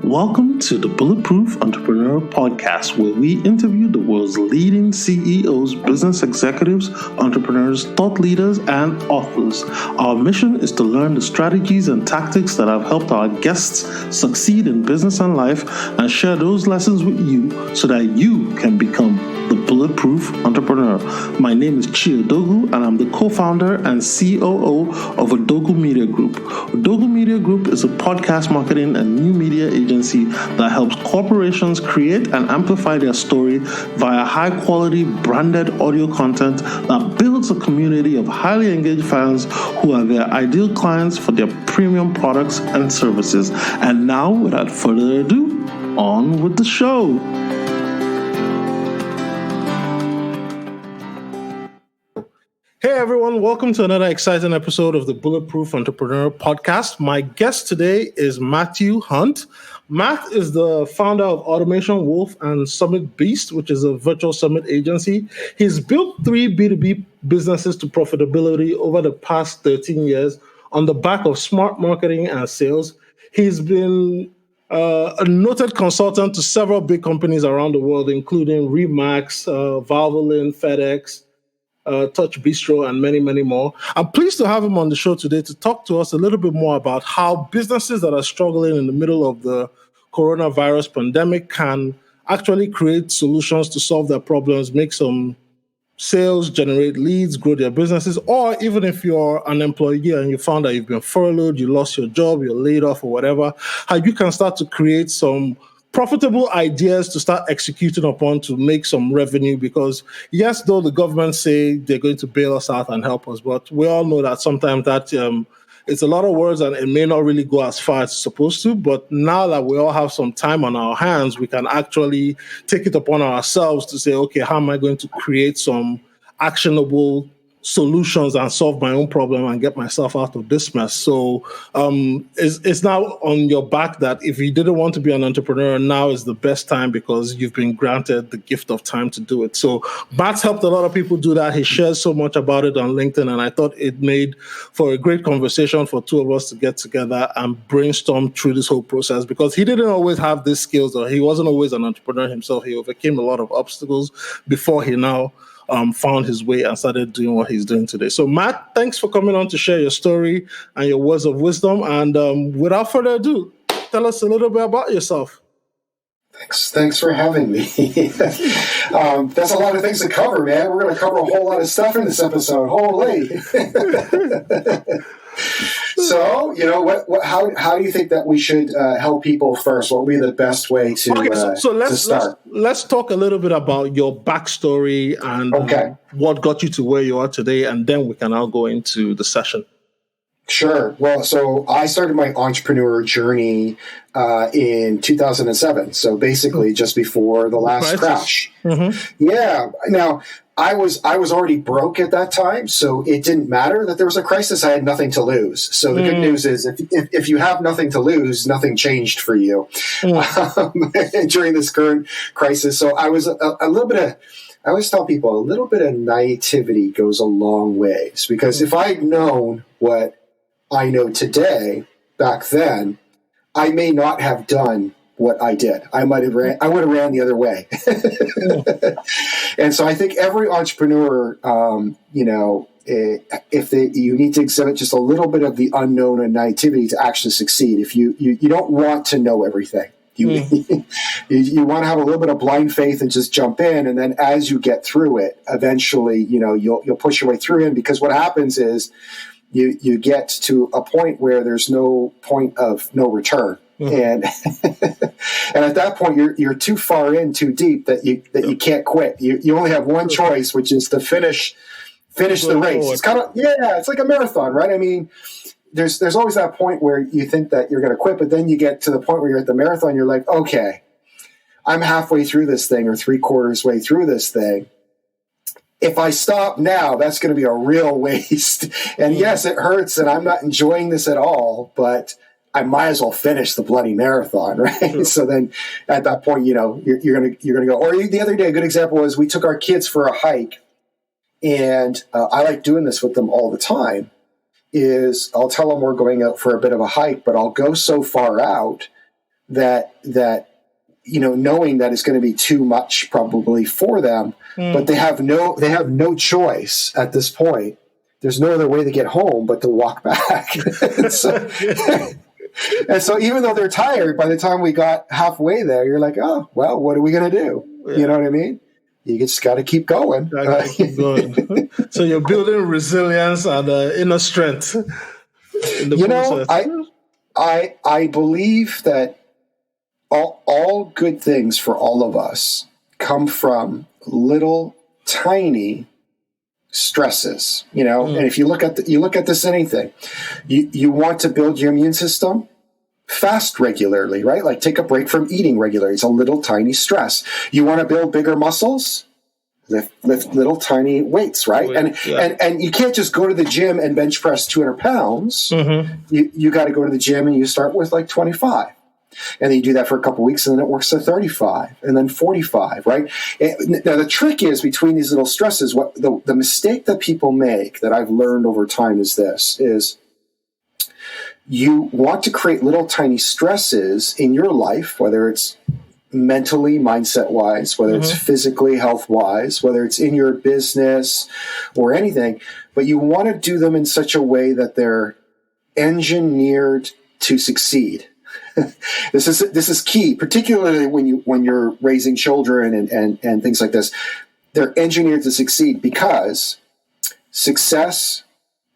Welcome to the Bulletproof Entrepreneurial Podcast, where we interview the world's leading CEOs, business executives, entrepreneurs, thought leaders, and authors. Our mission is to learn the strategies and tactics that have helped our guests succeed in business and life and share those lessons with you so that you can become the Bulletproof Entrepreneur. My name is Chi Odogu, and I'm the co-founder and COO of Odogu Media Group. Odogu Media Group is a podcast marketing and new media agency that helps corporations create and amplify their story via high-quality branded audio content that builds a community of highly engaged fans who are their ideal clients for their premium products and services. And now, without further ado, on with the show. Hey everyone, welcome to another exciting episode of the Bulletproof Entrepreneur Podcast. My guest today is Matthew Hunt. Matt is the founder of Automation Wolf and Summit Beast, which is a virtual summit agency. He's built 3 B2B businesses to profitability over the past 13 years on the back of smart marketing and sales. He's been a noted consultant to several big companies around the world, including Remax, Valvoline, FedEx, Touch Bistro, and many, many more. I'm pleased to have him on the show today to talk to us a little bit more about how businesses that are struggling in the middle of the coronavirus pandemic can actually create solutions to solve their problems, make some sales, generate leads, grow their businesses, or even if you're an employee and you found that you've been furloughed, you lost your job, you're laid off or whatever, how you can start to create some profitable ideas to start executing upon to make some revenue. Because yes, though the government say they're going to bail us out and help us, but we all know that sometimes that it's a lot of words and it may not really go as far as it's supposed to. But now that we all have some time on our hands, we can actually take it upon ourselves to say, okay, how am I going to create some actionable solutions and solve my own problem and get myself out of this mess. So it's now on your back that if you didn't want to be an entrepreneur, now is the best time because you've been granted the gift of time to do it. So Matt's helped a lot of people do that. He shares so much about it on LinkedIn, and I thought it made for a great conversation for two of us to get together and brainstorm through this whole process, because he didn't always have these skills, or he wasn't always an entrepreneur himself. He overcame a lot of obstacles before he now found his way and started doing what he's doing today. So Matt, thanks for coming on to share your story and your words of wisdom. And without further ado, tell us a little bit about yourself. Thanks for having me. That's a lot of things to cover, man. We're going to cover a whole lot of stuff in this episode. Holy. So, you know, how do you think that we should help people first? What would be the best way to start? Let's talk a little bit about your backstory and what got you to where you are today, and then we can now go into the session. Sure. Well, so I started my entrepreneurial journey in 2007. So basically just before the last crash. Mm-hmm. Yeah. Now, I was already broke at that time, so it didn't matter that there was a crisis. I had nothing to lose. So the good news is if you have nothing to lose, nothing changed for you during this current crisis. So I was a little bit of, I always tell people, a little bit of naivety goes a long ways, because if I'd known what I know today back then, I may not have done what I did. I would have ran the other way. And so I think every entrepreneur, you need to exhibit just a little bit of the unknown and naivety to actually succeed. If you don't want to know everything. You want to have a little bit of blind faith and just jump in, and then as you get through it, eventually, you'll push your way through it. Because what happens is you get to a point where there's no point of no return. And and at that point you're too far in, too deep that you can't quit. You only have one choice, which is to finish the race. It's kind of it's like a marathon, right? I mean, there's always that point where you think that you're going to quit, but then you get to the point where you're at the marathon. You're like, okay, I'm halfway through this thing, or 3/4 way through this thing. If I stop now, that's going to be a real waste. And yes, it hurts, and I'm not enjoying this at all, but I might as well finish the bloody marathon, right? Sure. So then at that point, you're going to go. Or the other day, a good example was we took our kids for a hike, and I like doing this with them all the time, is I'll tell them we're going out for a bit of a hike, but I'll go so far out that knowing that it's going to be too much probably for them, but they have no choice at this point. There's no other way to get home but to walk back. and so even though they're tired, by the time we got halfway there, you're like, oh, well, what are we going to do? Yeah. You know what I mean? You just got to keep going. Keep going. So you're building resilience and inner strength in the process. I believe that all good things for all of us come from little tiny stresses, and if you look at this anything, you want to build your immune system, fast regularly, right? Like take a break from eating regularly. It's a little tiny stress. You want to build bigger muscles, lift little tiny weights, right? And you can't just go to the gym and bench press 200 pounds. You got to go to the gym and you start with like 25. And then you do that for a couple of weeks, and then it works to 35, and then 45, right? Now, the trick is between these little stresses, what the mistake that people make that I've learned over time is this, is you want to create little tiny stresses in your life, whether it's mentally, mindset-wise, whether it's physically, health-wise, whether it's in your business or anything, but you want to do them in such a way that they're engineered to succeed. This is key, particularly when you're raising children and things like this. They're engineered to succeed because success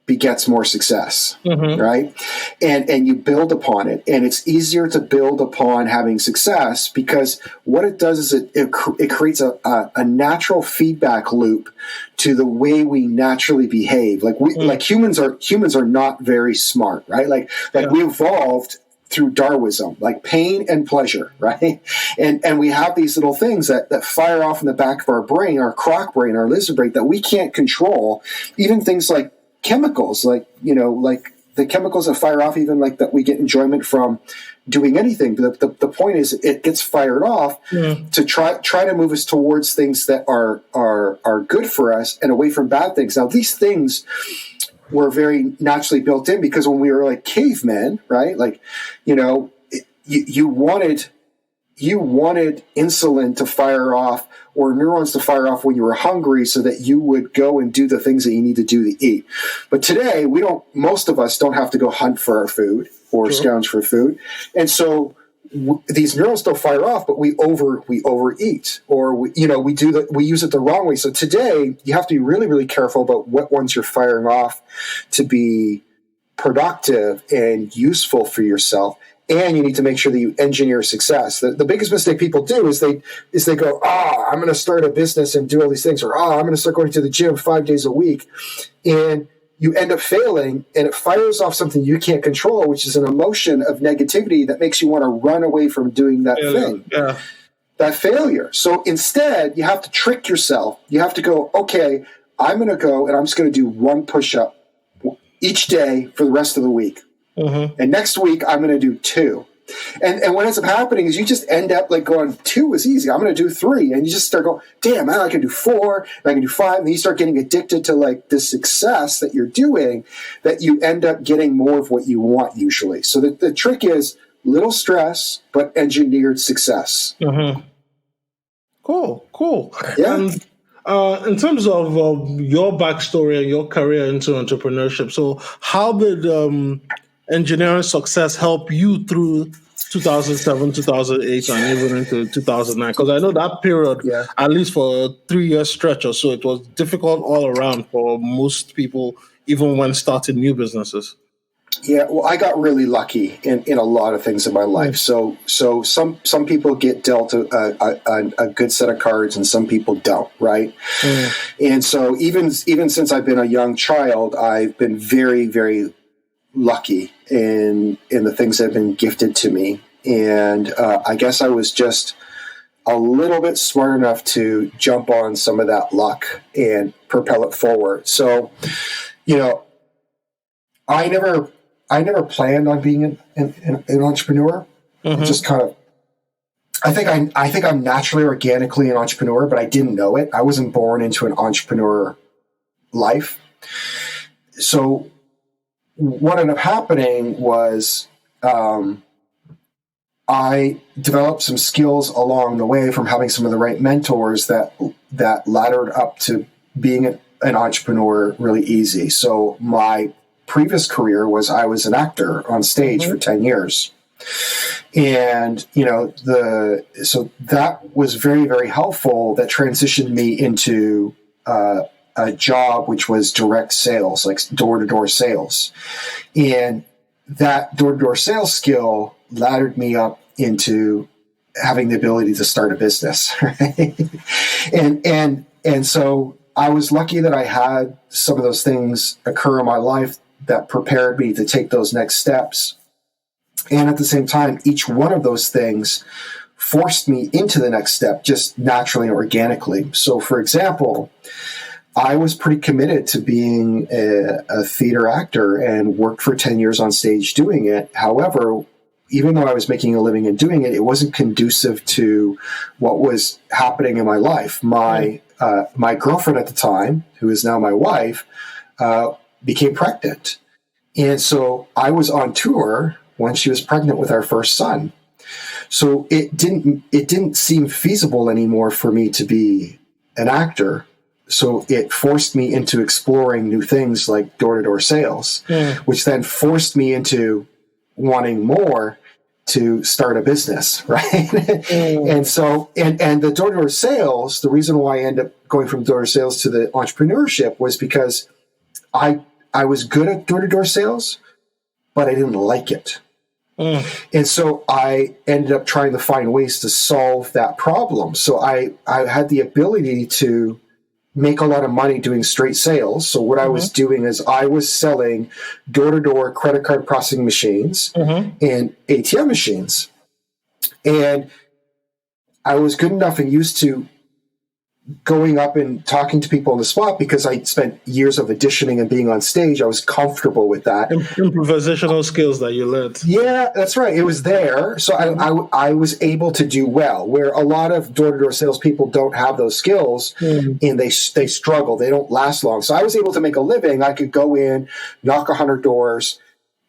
begets more success, right? And you build upon it, and it's easier to build upon having success because what it does is it creates a natural feedback loop to the way we naturally behave. Like humans are not very smart, right? Like we evolved through Darwinism, like pain and pleasure, right? And we have these little things that fire off in the back of our brain, our croc brain, our lizard brain, that we can't control. Even things like chemicals, like the chemicals that fire off, even like that we get enjoyment from doing anything. But the point is it gets fired off to try to move us towards things that are good for us and away from bad things. Now, these things were very naturally built in because when we were like cavemen, right? Like, you wanted insulin to fire off or neurons to fire off when you were hungry so that you would go and do the things that you need to do to eat. But today most of us don't have to go hunt for our food or scrounge for food. And so these neurons don't fire off, but we overeat, or we use it the wrong way. So today you have to be really, really careful about what ones you're firing off to be productive and useful for yourself. And you need to make sure that you engineer success. The biggest mistake people do is they go, I'm going to start a business and do all these things, or I'm going to start going to the gym 5 days a week, and you end up failing, and it fires off something you can't control, which is an emotion of negativity that makes you want to run away from doing that thing, that failure. So instead, you have to trick yourself. You have to go, okay, I'm going to go and I'm just going to do one push-up each day for the rest of the week. And next week, I'm going to do 2. And what ends up happening is you just end up like going, 2 is easy. I'm going to do 3. And you just start going, damn, I can do 4, and I can do 5. And you start getting addicted to like the success that you're doing, that you end up getting more of what you want usually. So the trick is little stress, but engineered success. Cool. Yeah. And in terms of your backstory and your career into entrepreneurship, so how did engineering success help you through 2007, 2008, and even into 2009? Because I know that period, at least for a 3-year stretch or so, it was difficult all around for most people, even when starting new businesses. Yeah, well, I got really lucky in a lot of things in my life. So some people get dealt a good set of cards, and some people don't, right? And so even since I've been a young child, I've been very, very lucky in the things that have been gifted to me. And I guess I was just a little bit smart enough to jump on some of that luck and propel it forward. So, I never planned on being an entrepreneur. Just kind of, I think I'm naturally organically an entrepreneur, but I didn't know it. I wasn't born into an entrepreneur life. So what ended up happening was, I developed some skills along the way from having some of the right mentors that laddered up to being an entrepreneur really easy. So my previous career was I was an actor on stage for 10 years. And, so that was very, very helpful. That transitioned me into a job which was direct sales, like door-to-door sales. And that door-to-door sales skill laddered me up into having the ability to start a business. Right? And so I was lucky that I had some of those things occur in my life that prepared me to take those next steps. And at the same time, each one of those things forced me into the next step just naturally and organically. So, for example, I was pretty committed to being a theater actor and worked for 10 years on stage doing it. However, even though I was making a living and doing it, it wasn't conducive to what was happening in my life. My girlfriend at the time, who is now my wife, became pregnant. And so I was on tour when she was pregnant with our first son. So it didn't seem feasible anymore for me to be an actor. So it forced me into exploring new things like door-to-door sales, which then forced me into wanting more to start a business, right? And so, and the door-to-door sales, the reason why I ended up going from door-to-door sales to the entrepreneurship was because I was good at door-to-door sales, but I didn't like it. And so I ended up trying to find ways to solve that problem. So I had the ability to make a lot of money doing straight sales. So what I was doing is I was selling door-to-door credit card processing machines and ATM machines. And I was good enough and used to going up and talking to people on the spot because I spent years of auditioning and being on stage. I was comfortable with that. Improvisational skills that you learned. Yeah, that's right. It was there. So I was able to do well, where a lot of door-to-door salespeople don't have those skills and they struggle. They don't last long. So I was able to make a living. I could go in, knock 100 doors,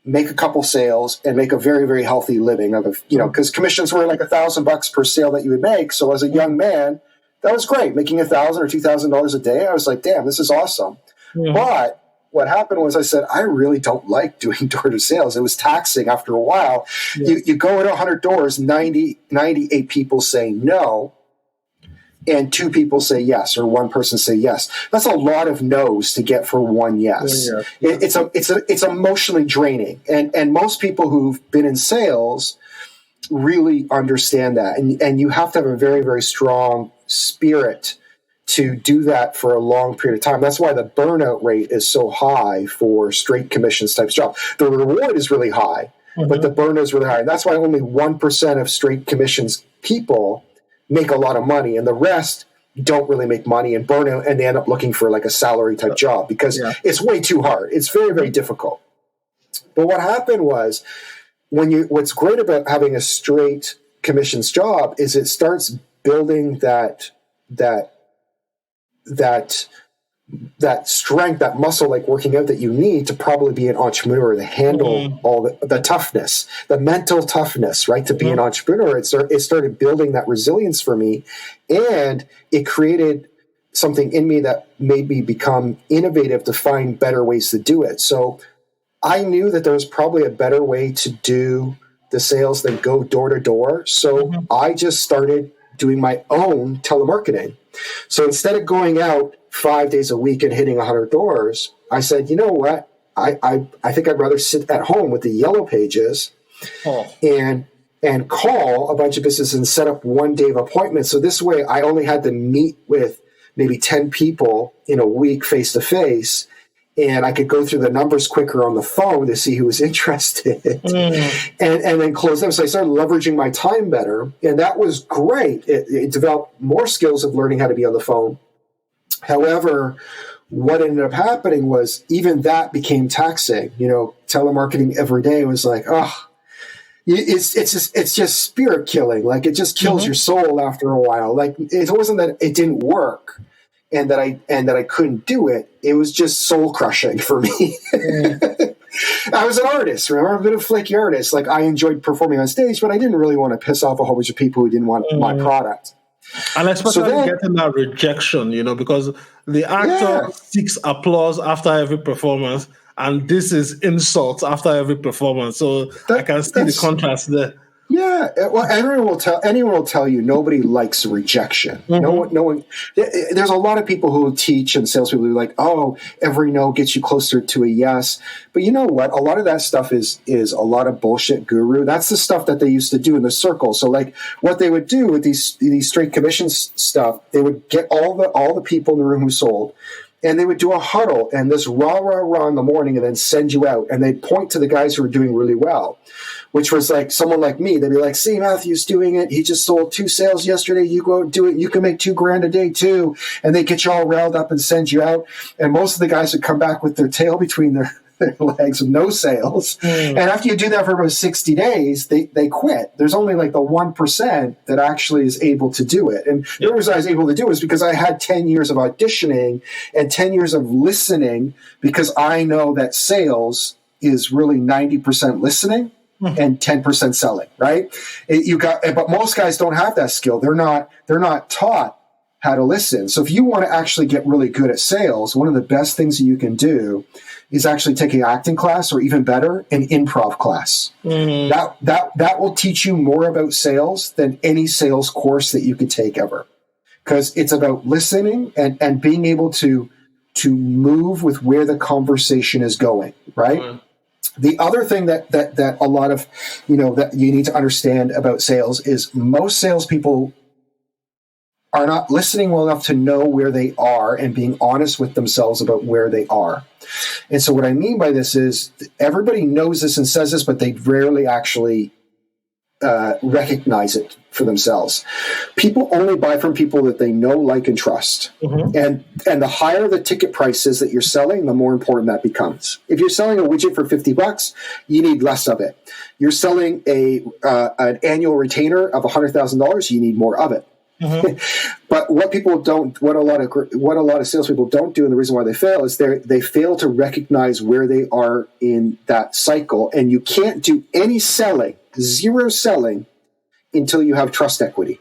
make a couple sales, and make a very, very healthy living because commissions were like $1,000 per sale that you would make. So as a young man, that was great. Making $1,000 or $2,000 a day, I was like, damn, this is awesome. But what happened was I said, I really don't like doing door-to-door sales. It was taxing after a while. You go into 100 doors, 98 people say no, and 2 people say yes, or 1 person say yes. That's a lot of no's to get for 1 yes. It's emotionally draining. And most people who've been in sales really understand that. And you have to have a very, very strong spirit to do that for a long period of time. That's why the burnout rate is so high for straight commissions type job. The reward is really high, but the burnout is really high. And that's why only 1% of straight commissions people make a lot of money, and the rest don't really make money and burnout, and they end up looking for like a salary type job because it's way too hard. It's very, very difficult. But what happened was what's great about having a straight commissions job is it starts building that strength, that muscle, like working out, that you need to probably be an entrepreneur, to handle all the toughness, the mental toughness, right? To be an entrepreneur, it started building that resilience for me, and it created something in me that made me become innovative to find better ways to do it. So I knew that there was probably a better way to do the sales than go door to door. So I just started doing my own telemarketing. So instead of going out 5 days a week and hitting 100 doors, I said, you know what? I think I'd rather sit at home with the yellow pages and call a bunch of businesses and set up 1 day of appointments. So this way I only had to meet with maybe 10 people in a week face to face. And I could go through the numbers quicker on the phone to see who was interested and then close them. So I started leveraging my time better. And that was great. It developed more skills of learning how to be on the phone. However, what ended up happening was even that became taxing. Telemarketing every day was like, it's just spirit killing. Like it just kills your soul after a while. Like it wasn't that it didn't work and that I couldn't do it. It was just soul crushing for me. I was an artist, remember? I'm a bit of a flaky artist. Like, I enjoyed performing on stage, but I didn't really want to piss off a whole bunch of people who didn't want my product. And especially getting that rejection, because the actor seeks applause after every performance, and this is insult after every performance. So I can see the contrast there. Yeah, well, anyone will tell you nobody likes rejection. Mm-hmm. No one. There's a lot of people who teach and salespeople who are like, oh, every no gets you closer to a yes. But you know what? A lot of that stuff is a lot of bullshit guru. That's the stuff that they used to do in the circle. So like what they would do with these straight commissions stuff, they would get all the people in the room who sold, and they would do a huddle and this rah in the morning, and then send you out, and they'd point to the guys who were doing really well. Which was like someone like me. They'd be like, see, Matthew's doing it. He just sold 2 sales yesterday. You go out and do it. You can make $2,000 a day too. And they get you all riled up and send you out. And most of the guys would come back with their tail between their legs with no sales. And after you do that for about 60 days, they quit. There's only like the 1% that actually is able to do it. And the reason I was able to do it is because I had 10 years of auditioning and 10 years of listening, because I know that sales is really 90% listening and 10% selling, right? But most guys don't have that skill. They're not taught how to listen. So if you want to actually get really good at sales, one of the best things that you can do is actually take an acting class, or even better, an improv class. That will teach you more about sales than any sales course that you could take ever, because it's about listening and being able to move with where the conversation is going, right? The other thing that a lot of, that you need to understand about sales is most salespeople are not listening well enough to know where they are and being honest with themselves about where they are. And so what I mean by this is everybody knows this and says this, but they rarely actually recognize it for themselves. People only buy from people that they know, like, and trust. And the higher the ticket price is that you're selling, the more important that becomes. If you're selling a widget for $50, you need less of it. You're selling an annual retainer of $100,000, you need more of it. But what a lot of salespeople don't do, and the reason why they fail, is they fail to recognize where they are in that cycle. And you can't do any selling, zero selling, until you have trust equity.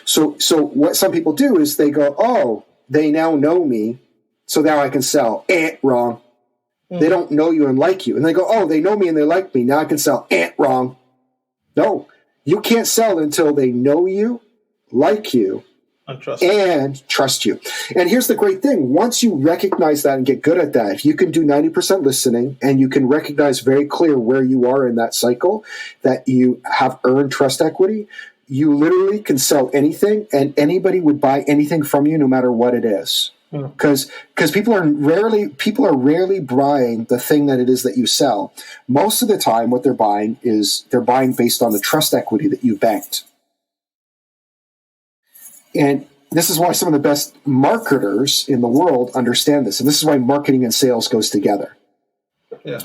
So what some people do is they go, oh, they now know me, so now I can sell. Wrong. They don't know you and like you. And they go, oh, they know me and they like me, now I can sell. Wrong. No, you can't sell until they know you, like you, and trust you. And here's the great thing. Once you recognize that and get good at that, if you can do 90% listening and you can recognize very clear where you are in that cycle, that you have earned trust equity, you literally can sell anything, and anybody would buy anything from you no matter what it is. Because people are rarely buying the thing that it is that you sell. Most of the time what they're buying based on the trust equity that you've banked. And this is why some of the best marketers in the world understand this. And this is why marketing and sales goes together. Yeah.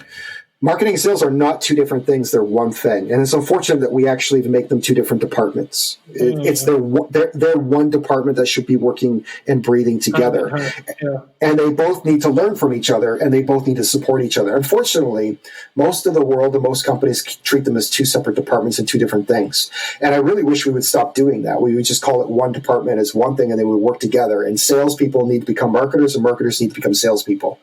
Marketing and sales are not two different things. They're one thing. And it's unfortunate that we actually even make them two different departments. It's they're one department that should be working and breathing together. And they both need to learn from each other, and they both need to support each other. Unfortunately, most of the world and most companies treat them as two separate departments and two different things. And I really wish we would stop doing that. We would just call it one department as one thing, and they would work together. And salespeople need to become marketers, and marketers need to become salespeople.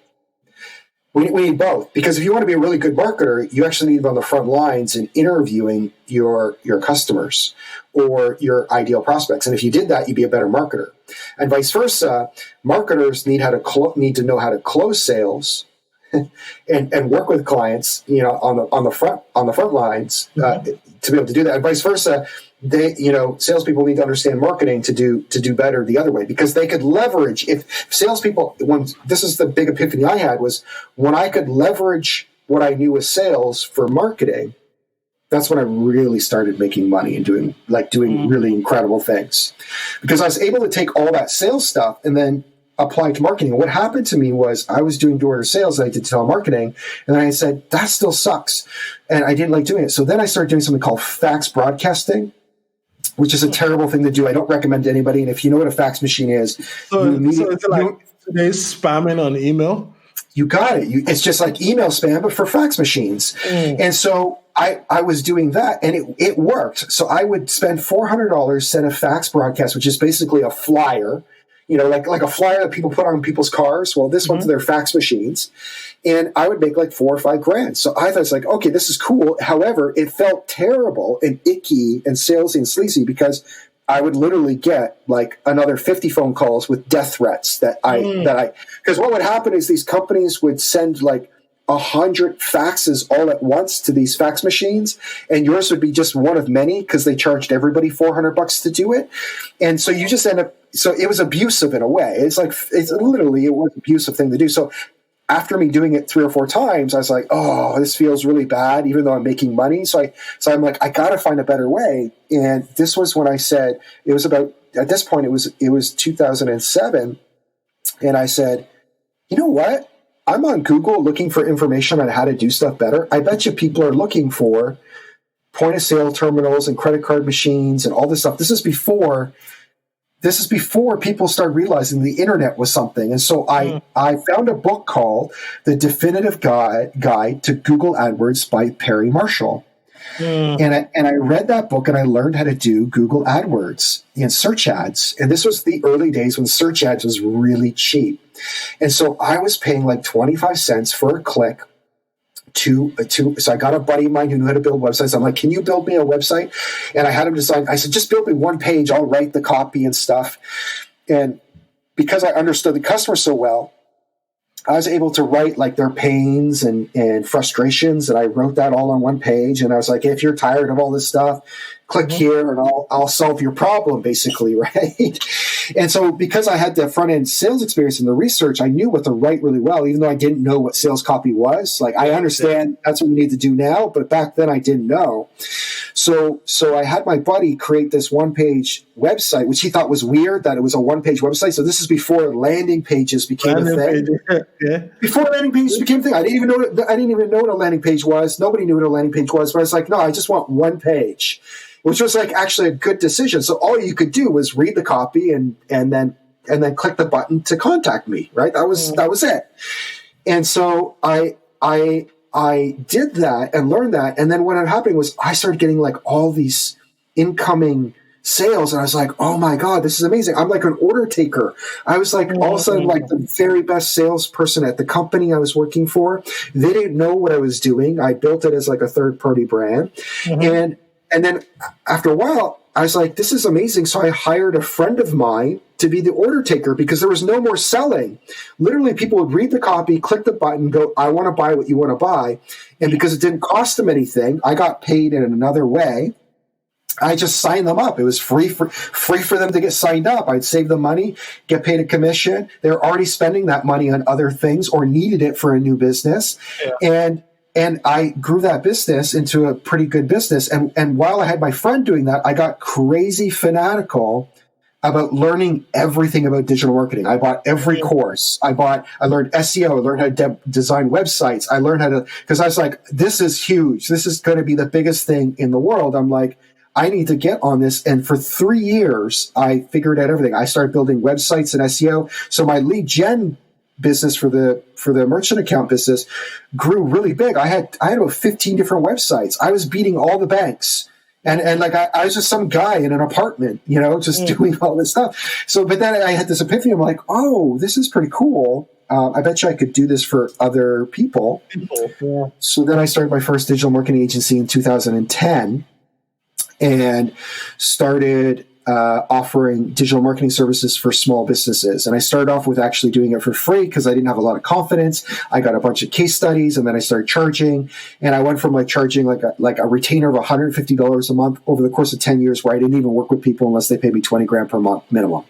We need both, because if you want to be a really good marketer, you actually need to be on the front lines in interviewing your customers or your ideal prospects. And if you did that, you'd be a better marketer. And vice versa, marketers need to know how to close sales and work with clients, on the front lines to be able to do that. And vice versa, salespeople need to understand marketing to do better the other way, because they could leverage. If salespeople, this is the big epiphany I had, was when I could leverage what I knew as sales for marketing, that's when I really started making money and doing really incredible things, because I was able to take all that sales stuff and then apply to marketing. What happened to me was I was doing door-to-door sales and I did telemarketing, and then I said, that still sucks. And I didn't like doing it. So then I started doing something called fax broadcasting, which is a terrible thing to do. I don't recommend to anybody. And if you know what a fax machine is, so it's like today's spamming on email. You got it. It's just like email spam, but for fax machines. And so I was doing that, and it worked. So I would spend $400, send a fax broadcast, which is basically a flyer, like a flyer that people put on people's cars. Well, this one's their fax machines. And I would make like $4 or $5 grand. So I was like, okay, this is cool. However, it felt terrible and icky and salesy and sleazy because I would literally get like another 50 phone calls with death threats because what would happen is these companies would send like 100 faxes all at once to these fax machines, and yours would be just one of many because they charged everybody $400 to do it. And so you just end up, so it was abusive in a way. It was an abusive thing to do. So after me doing it 3 or 4 times, I was like, oh, this feels really bad, even though I'm making money. So I'm like, I got to find a better way. And this was when I said, it was about, at this point, it was 2007. And I said, you know what? I'm on Google looking for information on how to do stuff better. I bet you people are looking for point of sale terminals and credit card machines and all this stuff. This is before people started realizing the internet was something. And so I found a book called The Definitive Guide to Google AdWords by Perry Marshall. And I read that book and I learned how to do Google AdWords and search ads. And this was the early days when search ads was really cheap. And so I was paying like 25 cents for a click so I got a buddy of mine who knew how to build websites. I'm like, can you build me a website? And I had him design. I said, just build me one page. I'll write the copy and stuff. And because I understood the customer so well, I was able to write like their pains and frustrations. And I wrote that all on one page. And I was like, if you're tired of all this stuff, click here and I'll solve your problem, basically, right? And so because I had the front end sales experience and the research, I knew what to write really well, even though I didn't know what sales copy was. Like, I understand that's what we need to do now, but back then I didn't know. So I had my buddy create this one-page website, which he thought was weird that it was a one-page website. So this is before landing pages became a thing. Before landing pages became a thing, I didn't even know what a landing page was. Nobody knew what a landing page was. But I was like, no, I just want one page, which was like actually a good decision. So all you could do was read the copy and then click the button to contact me. Right? That was it. And so I did that and learned that. And then what ended up happening was I started getting like all these incoming sales. And I was like, oh my God, this is amazing. I'm like an order taker. I was like all of a sudden like the very best salesperson at the company I was working for. They didn't know what I was doing. I built it as like a third-party brand. And then after a while, I was like, this is amazing. So I hired a friend of mine to be the order taker because there was no more selling. Literally, people would read the copy, click the button, go, I want to buy what you want to buy. And because it didn't cost them anything, I got paid in another way. I just signed them up. It was free for them to get signed up. I'd save the money, get paid a commission. They're already spending that money on other things or needed it for a new business. Yeah. And I grew that business into a pretty good business. And while I had my friend doing that, I got crazy fanatical about learning everything about digital marketing. I bought every course. I learned SEO. I learned how to design websites. I learned how to, because I was like, this is huge. This is going to be the biggest thing in the world. I'm like, I need to get on this. And for 3 years, I figured out everything. I started building websites and SEO. So my lead gen business for the merchant account business grew really big. I had about 15 different websites. I was beating all the banks. And like I was just some guy in an apartment, just doing all this stuff. So, but then I had this epiphany. I'm like, oh, this is pretty cool. I bet you I could do this for other people. Yeah. So then I started my first digital marketing agency in 2010 and started offering digital marketing services for small businesses. And I started off with actually doing it for free because I didn't have a lot of confidence. I got a bunch of case studies and then I started charging. And I went from like charging like a retainer of $150 a month over the course of 10 years where I didn't even work with people unless they paid me 20 grand per month minimum.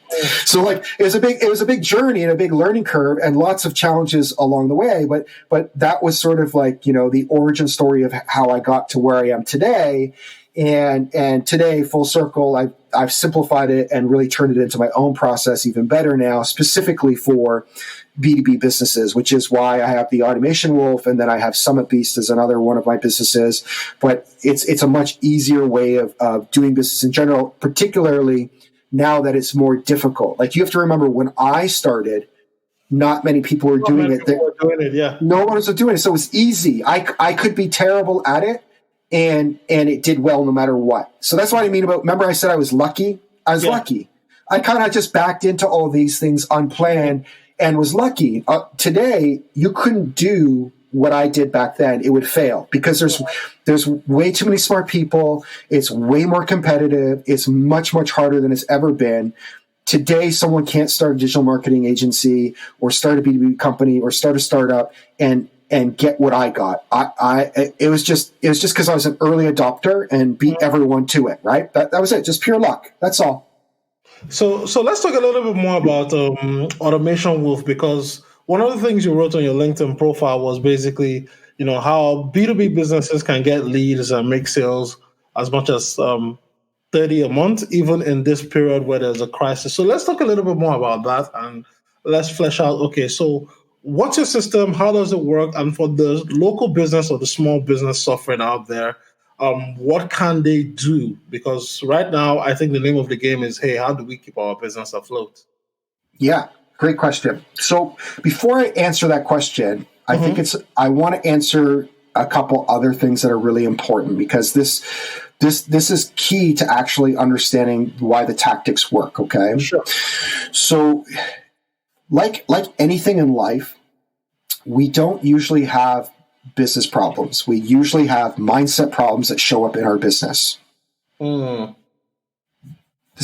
So like it was a big journey and a big learning curve and lots of challenges along the way. But that was sort of like, the origin story of how I got to where I am today. And today, full circle, I've simplified it and really turned it into my own process even better now, specifically for B2B businesses, which is why I have the Automation Wolf, and then I have Summit Beast as another one of my businesses. But it's a much easier way of doing business in general, particularly now that it's more difficult. Like you have to remember when I started, not many people were doing it. Yeah. No one was doing it. So it was easy. I could be terrible at it, and it did well no matter what. So that's what I mean about, remember I said I was lucky? I was lucky. I kind of just backed into all these things unplanned and was lucky. Today, you couldn't do what I did back then. It would fail because there's way too many smart people. It's way more competitive. It's much, much harder than it's ever been. Today, someone can't start a digital marketing agency or start a B2B company or start a startup and get what I got. It was just because I was an early adopter and beat everyone to it, right? That was it. Just pure luck. That's all. So let's talk a little bit more about Automation Wolf, because one of the things you wrote on your LinkedIn profile was basically, how B2B businesses can get leads and make sales as much as 30 a month, even in this period where there's a crisis. So let's talk a little bit more about that and let's flesh out, okay, so what's your system? How does it work? And for the local business or the small business suffering out there, what can they do? Because right now, I think the name of the game is, hey, how do we keep our business afloat? Yeah, great question. So before I answer that question, I think I want to answer a couple other things that are really important, because this is key to actually understanding why the tactics work. Okay. Sure. So like anything in life, we don't usually have business problems. We usually have mindset problems that show up in our business. This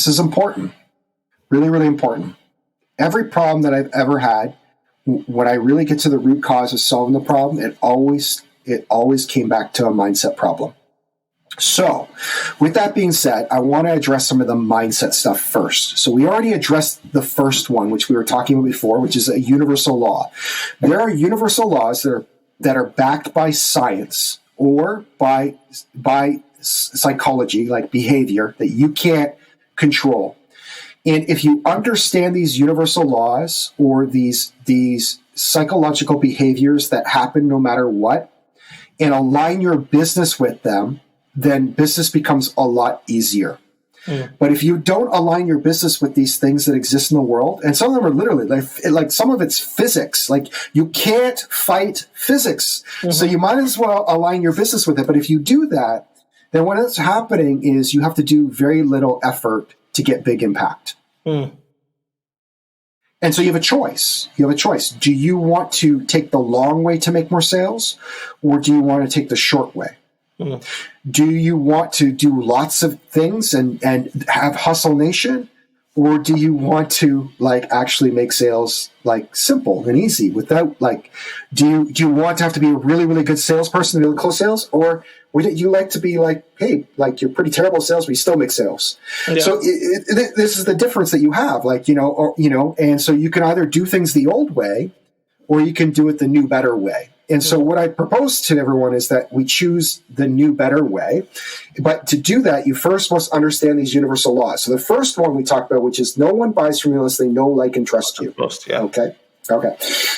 is important. Really, really important. Every problem that I've ever had, when I really get to the root cause of solving the problem, it always came back to a mindset problem. So with that being said, I want to address some of the mindset stuff first. So we already addressed the first one, which we were talking about before, which is a universal law. There are universal laws that are backed by science or by psychology, like behavior, that you can't control. And if you understand these universal laws or these psychological behaviors that happen no matter what, and align your business with them, then business becomes a lot easier. But if you don't align your business with these things that exist in the world, and some of them are literally like some of it's physics, like you can't fight physics. So you might as well align your business with it. But if you do that, then what's happening is you have to do very little effort to get big impact. And so you have a choice. Do you want to take the long way to make more sales, or do you want to take the short way? Do you want to do lots of things and have hustle nation, or do you want to actually make sales simple and easy without do you want to have to be a really, really good salesperson to be able to close sales, or would you like to be hey, you're pretty terrible at sales, but you still make sales? Yeah. So this is the difference that you have, and so you can either do things the old way, or you can do it the new, better way. And so what I propose to everyone is that we choose the new, better way. But to do that, you first must understand these universal laws. So the first one we talked about, which is no one buys from you unless they know, like, and trust you. Yeah. Okay.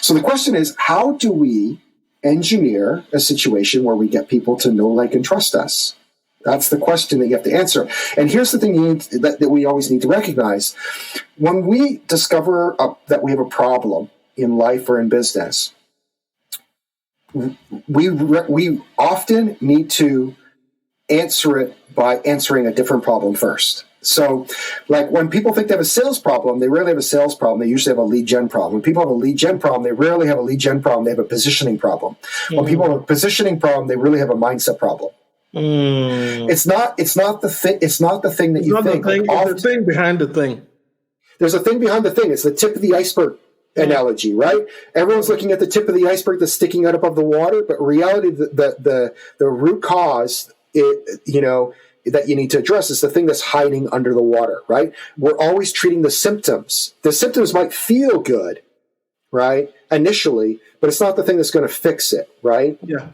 So the question is, how do we engineer a situation where we get people to know, like, and trust us? That's the question that you have to answer. And here's the thing that we always need to recognize. When we discover that we have a problem in life or in business, we often need to answer it by answering a different problem first. So, when people think they have a sales problem, they rarely have a sales problem. They usually have a lead gen problem. When people have a lead gen problem, they rarely have a lead gen problem. They have a positioning problem. When people have a positioning problem, they really have a mindset problem. It's not the thing. It's not the thing that you think. It's the thing behind the thing. There's a thing behind the thing. It's the tip of the iceberg analogy, right? Everyone's looking at the tip of the iceberg that's sticking out above the water, but in reality, the root cause, that you need to address is the thing that's hiding under the water, right? We're always treating the symptoms. The symptoms might feel good, right, initially, but it's not the thing that's going to fix it, right? Yeah.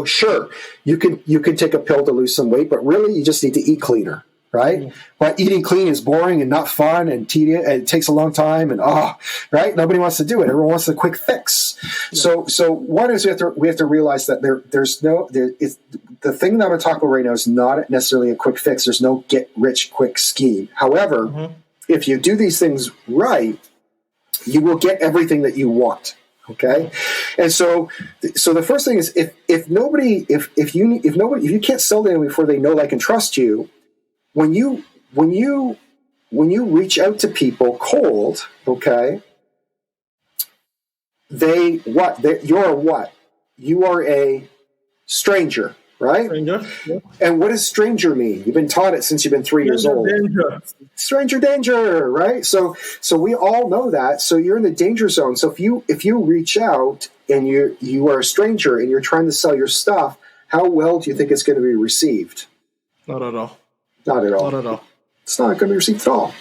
Sure, you can take a pill to lose some weight, but really you just need to eat cleaner. Right? But eating clean is boring and not fun and tedious, and it takes a long time and right? Nobody wants to do it. Everyone wants a quick fix. Yeah. So one is we have to realize that the thing that I'm going to talk about right now is not necessarily a quick fix. There's no get rich quick scheme. However, if you do these things right, you will get everything that you want. Okay. And so the first thing is if you can't sell to anyone before they know, like, and trust you, when you reach out to people cold, okay, you're what? You are a stranger, right? Stranger. Yeah. And what does stranger mean? You've been taught it since you've been 3 years old. Danger. Stranger danger, right? So we all know that. So you're in the danger zone. So if you reach out and you are a stranger and you're trying to sell your stuff, how well do you think it's going to be received? Not at all. Not at all. Not at all. It's not going to be received at all.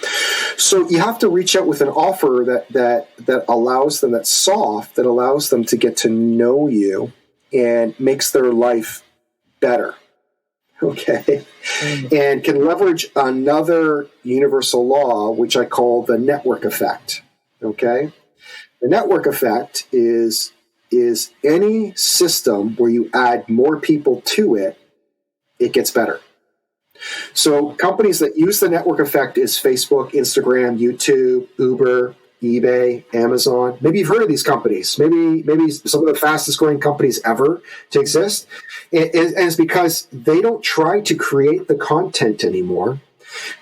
So you have to reach out with an offer that allows them, that's soft, that allows them to get to know you and makes their life better. Okay. And can leverage another universal law, which I call the network effect. Okay. The network effect is any system where you add more people to it, it gets better. So companies that use the network effect is Facebook, Instagram, YouTube, Uber, eBay, Amazon. Maybe you've heard of these companies. Maybe some of the fastest growing companies ever to exist. And it's because they don't try to create the content anymore.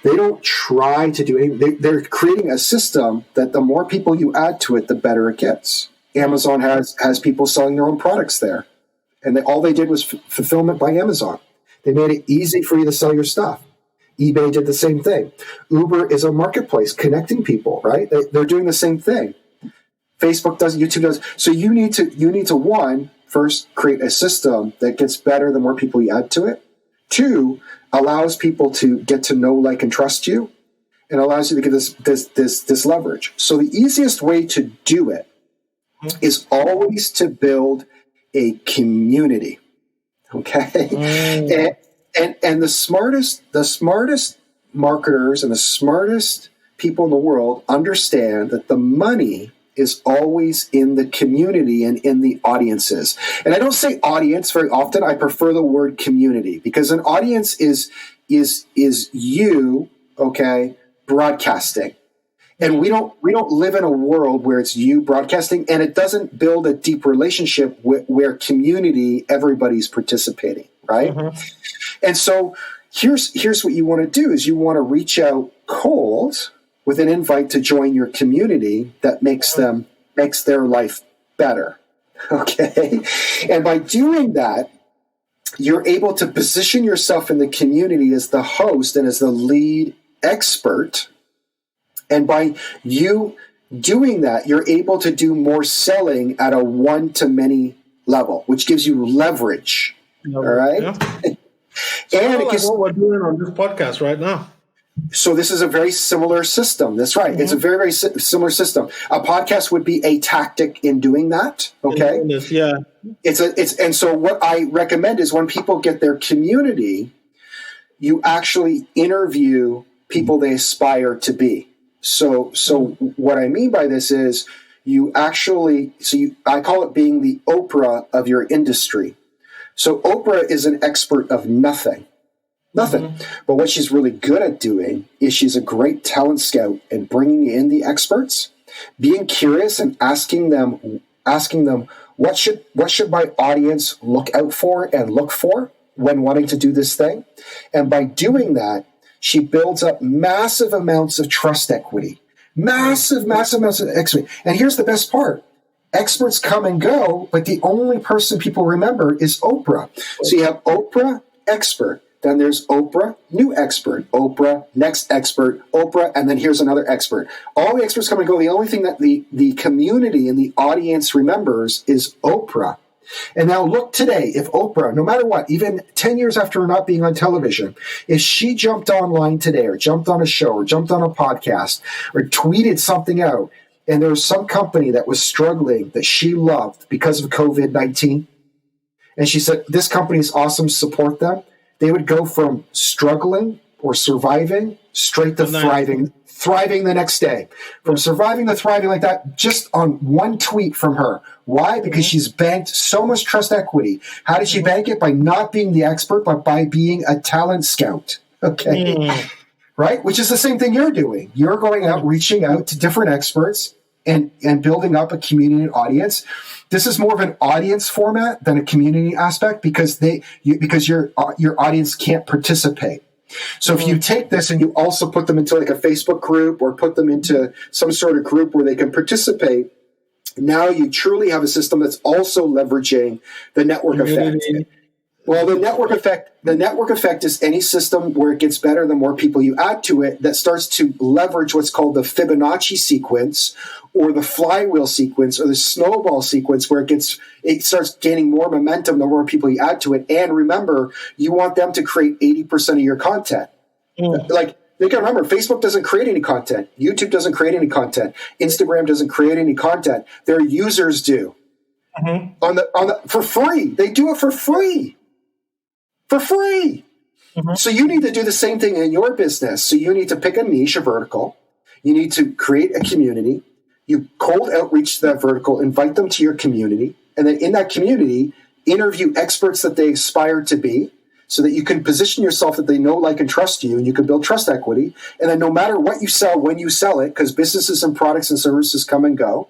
They don't try to do anything. They're creating a system that the more people you add to it, the better it gets. Amazon has people selling their own products there. And all they did was fulfillment by Amazon. They made it easy for you to sell your stuff. eBay did the same thing. Uber is a marketplace connecting people, right? They're doing the same thing. Facebook does, YouTube does. So you need to one, first create a system that gets better the more people you add to it. Two, allows people to get to know, like, and trust you, and allows you to get this leverage. So the easiest way to do it is always to build a community. Okay. And the smartest marketers and the smartest people in the world understand that the money is always in the community and in the audiences. And I don't say audience very often. I prefer the word community, because an audience is you, okay, broadcasting. And we don't live in a world where it's you broadcasting, and it doesn't build a deep relationship where community, everybody's participating, right? Mm-hmm. And so here's what you want to do is you want to reach out cold with an invite to join your community that makes their life better. Okay. And by doing that, you're able to position yourself in the community as the host and as the lead expert. And by you doing that, you're able to do more selling at a one-to-many level, which gives you leverage. All right? Yeah. And it gives, what we're doing on this podcast right now. So this is a very similar system. That's right. Mm-hmm. It's a very, very similar system. A podcast would be a tactic in doing that. Okay. Yeah. And so what I recommend is when people get their community, you actually interview people they aspire to be. So what I mean by this is I call it being the Oprah of your industry. So Oprah is an expert of nothing. Mm-hmm. But what she's really good at doing is she's a great talent scout and bringing in the experts, being curious and asking them what should my audience look out for and look for when wanting to do this thing. And by doing that, she builds up massive amounts of trust equity, massive amounts of equity. And here's the best part. Experts come and go, but the only person people remember is Oprah. So you have Oprah, expert. Then there's Oprah, new expert. Oprah, next expert. Oprah, and then here's another expert. All the experts come and go. The only thing that the community and the audience remembers is Oprah. And now look today, if Oprah, no matter what, even 10 years after not being on television, if she jumped online today or jumped on a show or jumped on a podcast or tweeted something out, and there was some company that was struggling that she loved because of COVID-19, and she said, this company is awesome, support them, they would go from struggling or surviving straight to thriving the next day. From surviving to thriving like that, just on one tweet from her. Why? Because she's banked so much trust equity. How did she bank it? By not being the expert, but by being a talent scout. Okay. Right? Which is the same thing you're doing. You're going out, reaching out to different experts, and building up a community and audience. This is more of an audience format than a community aspect because your audience can't participate. So if you take this and you also put them into like a Facebook group or put them into some sort of group where they can participate, now you truly have a system that's also leveraging the network effect. Well, the network effect is any system where it gets better the more people you add to it, that starts to leverage what's called the Fibonacci sequence or the flywheel sequence or the snowball sequence, where it starts gaining more momentum the more people you add to it. And remember, you want them to create 80% of your content. Like, you got to remember, Facebook doesn't create any content. YouTube doesn't create any content. Instagram doesn't create any content. Their users do. For free. They do it for free. So you need to do the same thing in your business. So you need to pick a niche, a vertical. You need to create a community. You cold outreach to that vertical, invite them to your community. And then in that community, interview experts that they aspire to be so that you can position yourself that they know, like, and trust you, and you can build trust equity. And then no matter what you sell, when you sell it, because businesses and products and services come and go,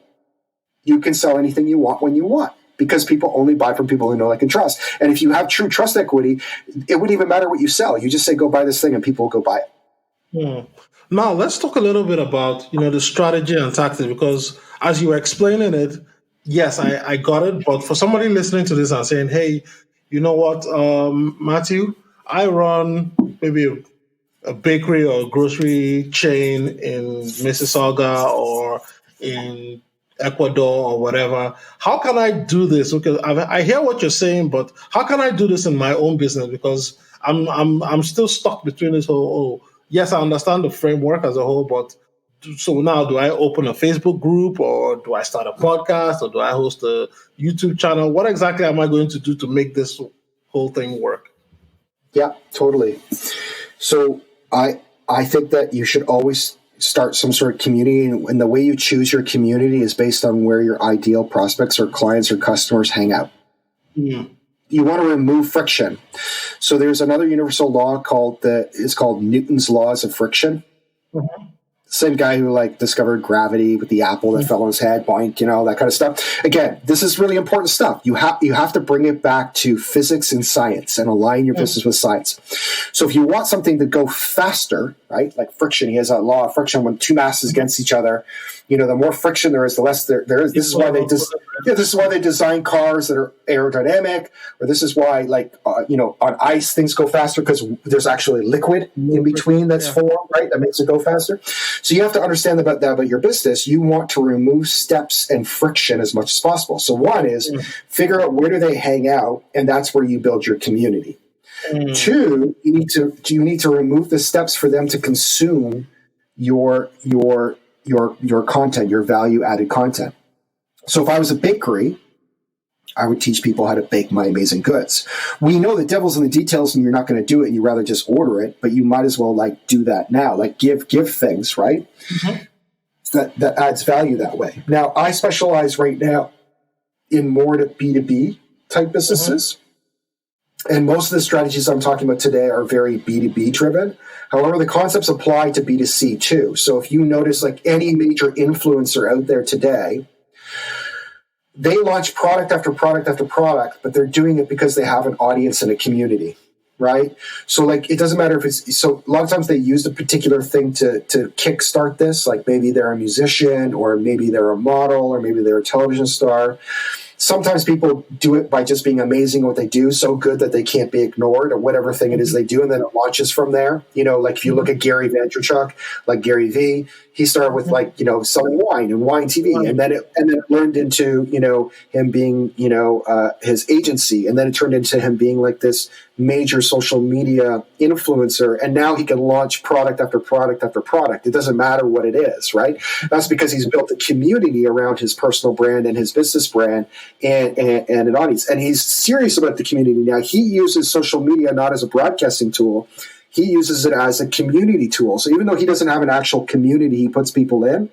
you can sell anything you want when you want. Because people only buy from people who know, like, and trust. And if you have true trust equity, it wouldn't even matter what you sell. You just say, go buy this thing, and people will go buy it. Now, let's talk a little bit about, the strategy and tactics, because as you were explaining it, yes, I got it. But for somebody listening to this and saying, hey, you know what, Matthew, I run maybe a bakery or a grocery chain in Mississauga or in Ecuador or whatever. How can I do this? Okay, I hear what you're saying, but how can I do this in my own business? Because I'm still stuck between this whole. Yes, I understand the framework as a whole, but so now do I open a Facebook group, or do I start a podcast, or do I host a YouTube channel? What exactly am I going to do to make this whole thing work? Yeah, totally. So I think that you should always start some sort of community, and the way you choose your community is based on where your ideal prospects or clients or customers hang out. You want to remove friction. So there's another universal law called Newton's laws of friction. Same guy who discovered gravity with the apple that fell on his head, boink, that kind of stuff. Again, this is really important stuff. You have to bring it back to physics and science and align your business with science. So if you want something to go faster, right? Like friction, he has a law of friction when two masses against each other. The more friction there is, the less there is. This is why they design cars that are aerodynamic, or this is why, on ice things go faster because there's actually liquid in between that's formed, right? That makes it go faster. So you have to understand about your business. You want to remove steps and friction as much as possible. So one is figure out where do they hang out, and that's where you build your community. Two, you need to remove the steps for them to consume your content, your value-added content. So if I was a bakery, I would teach people how to bake my amazing goods. We know the devil's in the details and you're not going to do it and you'd rather just order it, but you might as well do that now. Give things, right? That adds value that way. Now, I specialize right now in more to B2B type businesses. And most of the strategies I'm talking about today are very B2B driven. However, the concepts apply to B2C too. So if you notice any major influencer out there today, they launch product after product after product, but they're doing it because they have an audience and a community, right? So it doesn't matter if it's, so a lot of times they use a particular thing to kickstart this, maybe they're a musician, or maybe they're a model, or maybe they're a television star. Sometimes people do it by just being amazing at what they do, so good that they can't be ignored, or whatever thing it is they do, and then it launches from there. If you look at Gary Vaynerchuk, Gary V, he started with selling wine and wine TV, and then it learned into him being his agency, and then it turned into him being this major social media influencer, and now he can launch product after product after product. It doesn't matter what it is, right? That's because he's built a community around his personal brand and his business brand and an audience, and he's serious about the community. Now he uses social media not as a broadcasting tool. He uses it as a community tool. So even though he doesn't have an actual community he puts people in,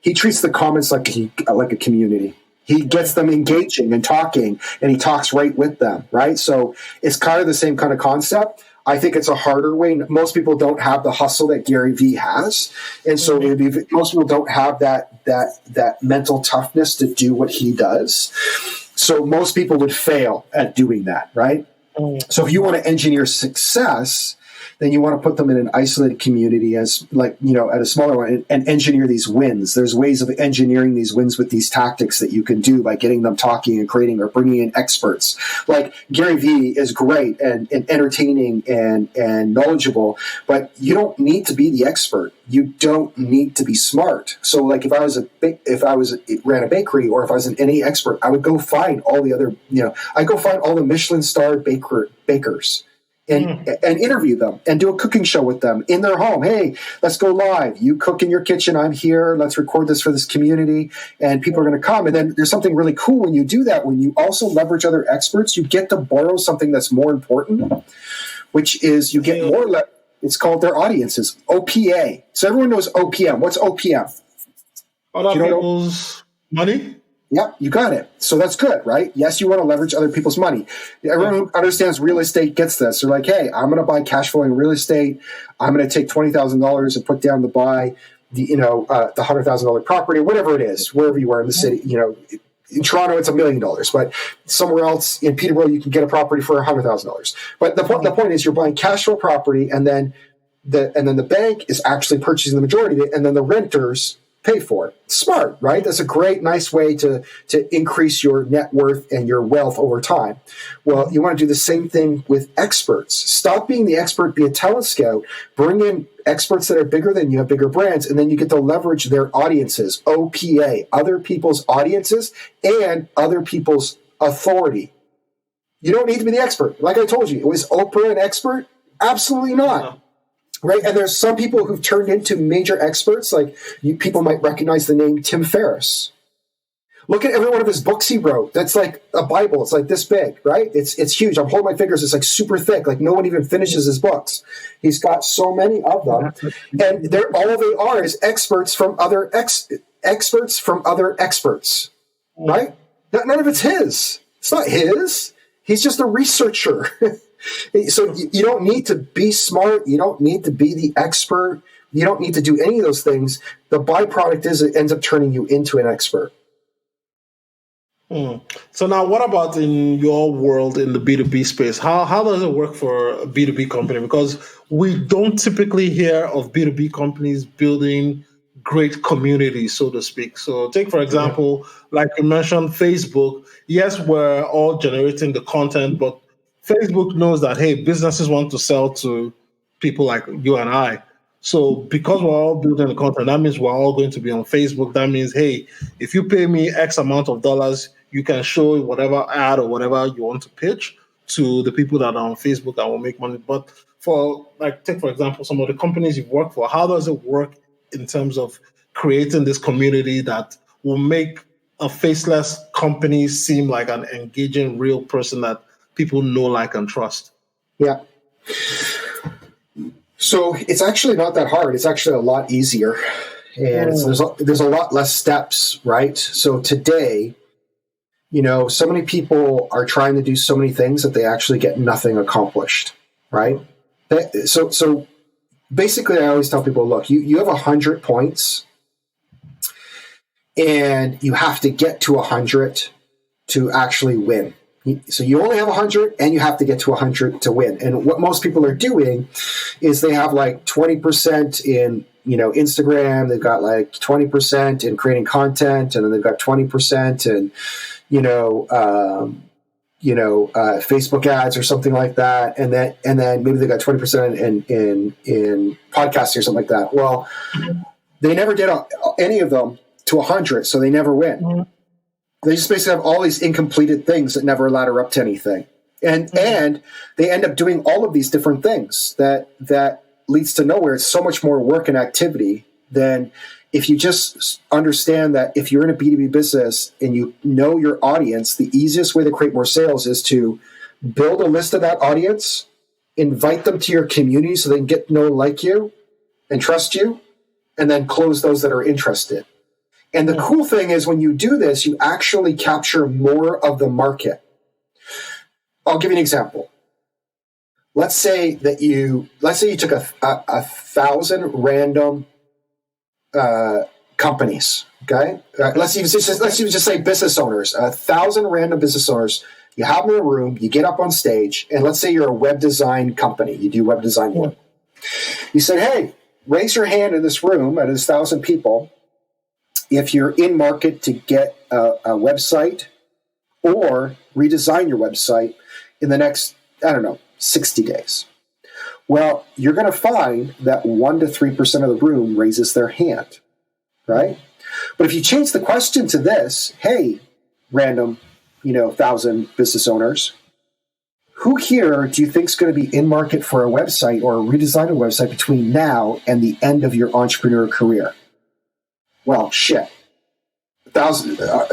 he treats the comments like a community. He gets them engaging and talking, and he talks right with them, right? So it's kind of the same kind of concept. I think it's a harder way. Most people don't have the hustle that Gary Vee has. And so most people don't have that mental toughness to do what he does. So most people would fail at doing that, right? So if you want to engineer success, then you want to put them in an isolated community as at a smaller one and engineer these wins. There's ways of engineering these wins with these tactics that you can do by getting them talking and creating or bringing in experts. Like Gary Vee is great and entertaining and knowledgeable, but you don't need to be the expert. You don't need to be smart. So like if I ran a bakery or if I was an NA expert, I would go find all the other, I'd go find all the Michelin starred bakers. And interview them and do a cooking show with them in their home. Hey, let's go live. You cook in your kitchen. I'm here. Let's record this for this community. And people are going to come. And then there's something really cool when you do that. When you also leverage other experts, you get to borrow something that's more important, which is you get more. It's called their audiences, OPA. So everyone knows OPM. What's OPM? Other people's money? Yep, you got it. So that's good, right? Yes, you want to leverage other people's money. Everyone who understands real estate gets this. They're like, hey, I'm going to buy cash flowing real estate. I'm going to take $20,000 and put down to buy the $100,000 property, whatever it is, wherever you are in the city. In Toronto, it's $1 million, but somewhere else in Peterborough, you can get a property for $100,000. But the point is, you're buying cash flow property, and then the bank is actually purchasing the majority of it, and then the renters pay for it. Smart, right? That's a great, nice way to increase your net worth and your wealth over time. Well, you want to do the same thing with experts. Stop being the expert, be a talent scout, bring in experts that are bigger than you, have bigger brands, and then you get to leverage their audiences, OPA, other people's audiences and other people's authority. You don't need to be the expert. Like I told you, was Oprah an expert? Absolutely not. No. Right, and there's some people who've turned into major experts. Like people might recognize the name Tim Ferriss. Look at every one of his books he wrote. That's like a Bible. It's like this big, right? It's huge. I'm holding my fingers. It's like super thick. Like no one even finishes his books. He's got so many of them, and all they are is experts from other experts from other experts. Right? None of it's his. It's not his. He's just a researcher. So you don't need to be smart. You don't need to be the expert. You don't need to do any of those things. The byproduct is it ends up turning you into an expert. So now what about in your world in the B2B space? How does it work for a B2B company? Because we don't typically hear of B2B companies building great communities, so to speak. So take, for example, like you mentioned, Facebook. Yes, we're all generating the content, but Facebook knows that, hey, businesses want to sell to people like you and I. So because we're all building the content, that means we're all going to be on Facebook. That means, hey, if you pay me X amount of dollars, you can show whatever ad or whatever you want to pitch to the people that are on Facebook and will make money. But take, for example, some of the companies you've worked for, how does it work in terms of creating this community that will make a faceless company seem like an engaging real person that people know, like, and trust? Yeah. So it's actually not that hard. It's actually a lot easier. And there's a lot less steps, right? So today, so many people are trying to do so many things that they actually get nothing accomplished, right? So basically, I always tell people, look, you have 100 points, and you have to get to 100 to actually win. So you only have 100 and you have to get to 100 to win. And what most people are doing is they have like 20% in, Instagram. They've got like 20% in creating content, and then they've got 20% in, Facebook ads or something like that. And then maybe they got 20% in podcasting or something like that. Well, they never did any of them to 100, so they never win. Mm-hmm. They just basically have all these incompleted things that never ladder up to anything. And they end up doing all of these different things that leads to nowhere. It's so much more work and activity than if you just understand that if you're in a B2B business and you know your audience, the easiest way to create more sales is to build a list of that audience, invite them to your community so they can get to know, like you, and trust you, and then close those that are interested. And the cool thing is when you do this, you actually capture more of the market. I'll give you an example. let's say you took a 1,000 random companies. Okay, let's even just say business owners. 1,000 random business owners. You have them in a room. You get up on stage, and let's say you're a web design company. You do web design work. You said, "Hey, raise your hand in this room out of this 1,000 people if you're in market to get a website or redesign your website in the next, 60 days." Well, you're going to find that 1 to 3% of the room raises their hand, right? But if you change the question to this, hey, random, 1,000 business owners, who here do you think is going to be in market for a website or redesign a website between now and the end of your entrepreneur career? Well, shit. 1,000 are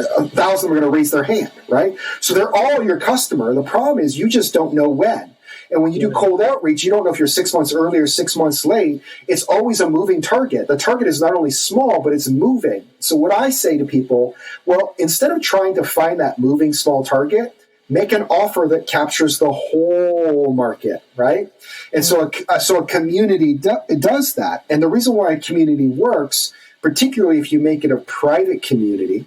going to raise their hand, right? So they're all your customer. The problem is you just don't know when. And when you do cold outreach, you don't know if you're 6 months early or 6 months late. It's always a moving target. The target is not only small, but it's moving. So what I say to people, well, instead of trying to find that moving small target, make an offer that captures the whole market, right? And so a community does that. And the reason why a community works, particularly if you make it a private community,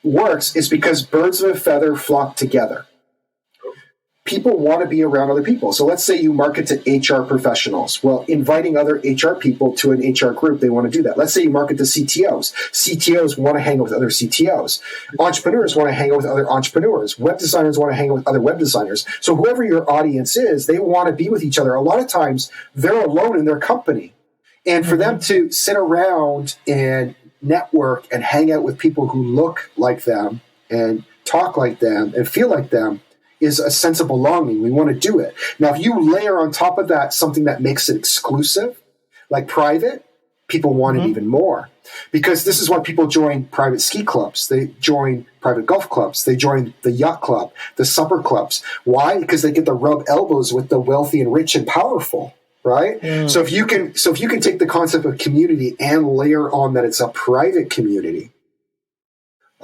works is because birds of a feather flock together. People want to be around other people. So let's say you market to HR professionals. Well, inviting other HR people to an HR group, they want to do that. Let's say you market to CTOs. CTOs want to hang out with other CTOs. Entrepreneurs want to hang out with other entrepreneurs. Web designers want to hang out with other web designers. So whoever your audience is, they want to be with each other. A lot of times they're alone in their company. And for them to sit around and network and hang out with people who look like them and talk like them and feel like them is a sense of belonging. We want to do it. Now, if you layer on top of that something that makes it exclusive, like private, people want it even more. Because this is why people join private ski clubs. They join private golf clubs. They join the yacht club, the supper clubs. Why? Because they get to rub elbows with the wealthy and rich and powerful. Right? So if you can take the concept of community and layer on that it's a private community,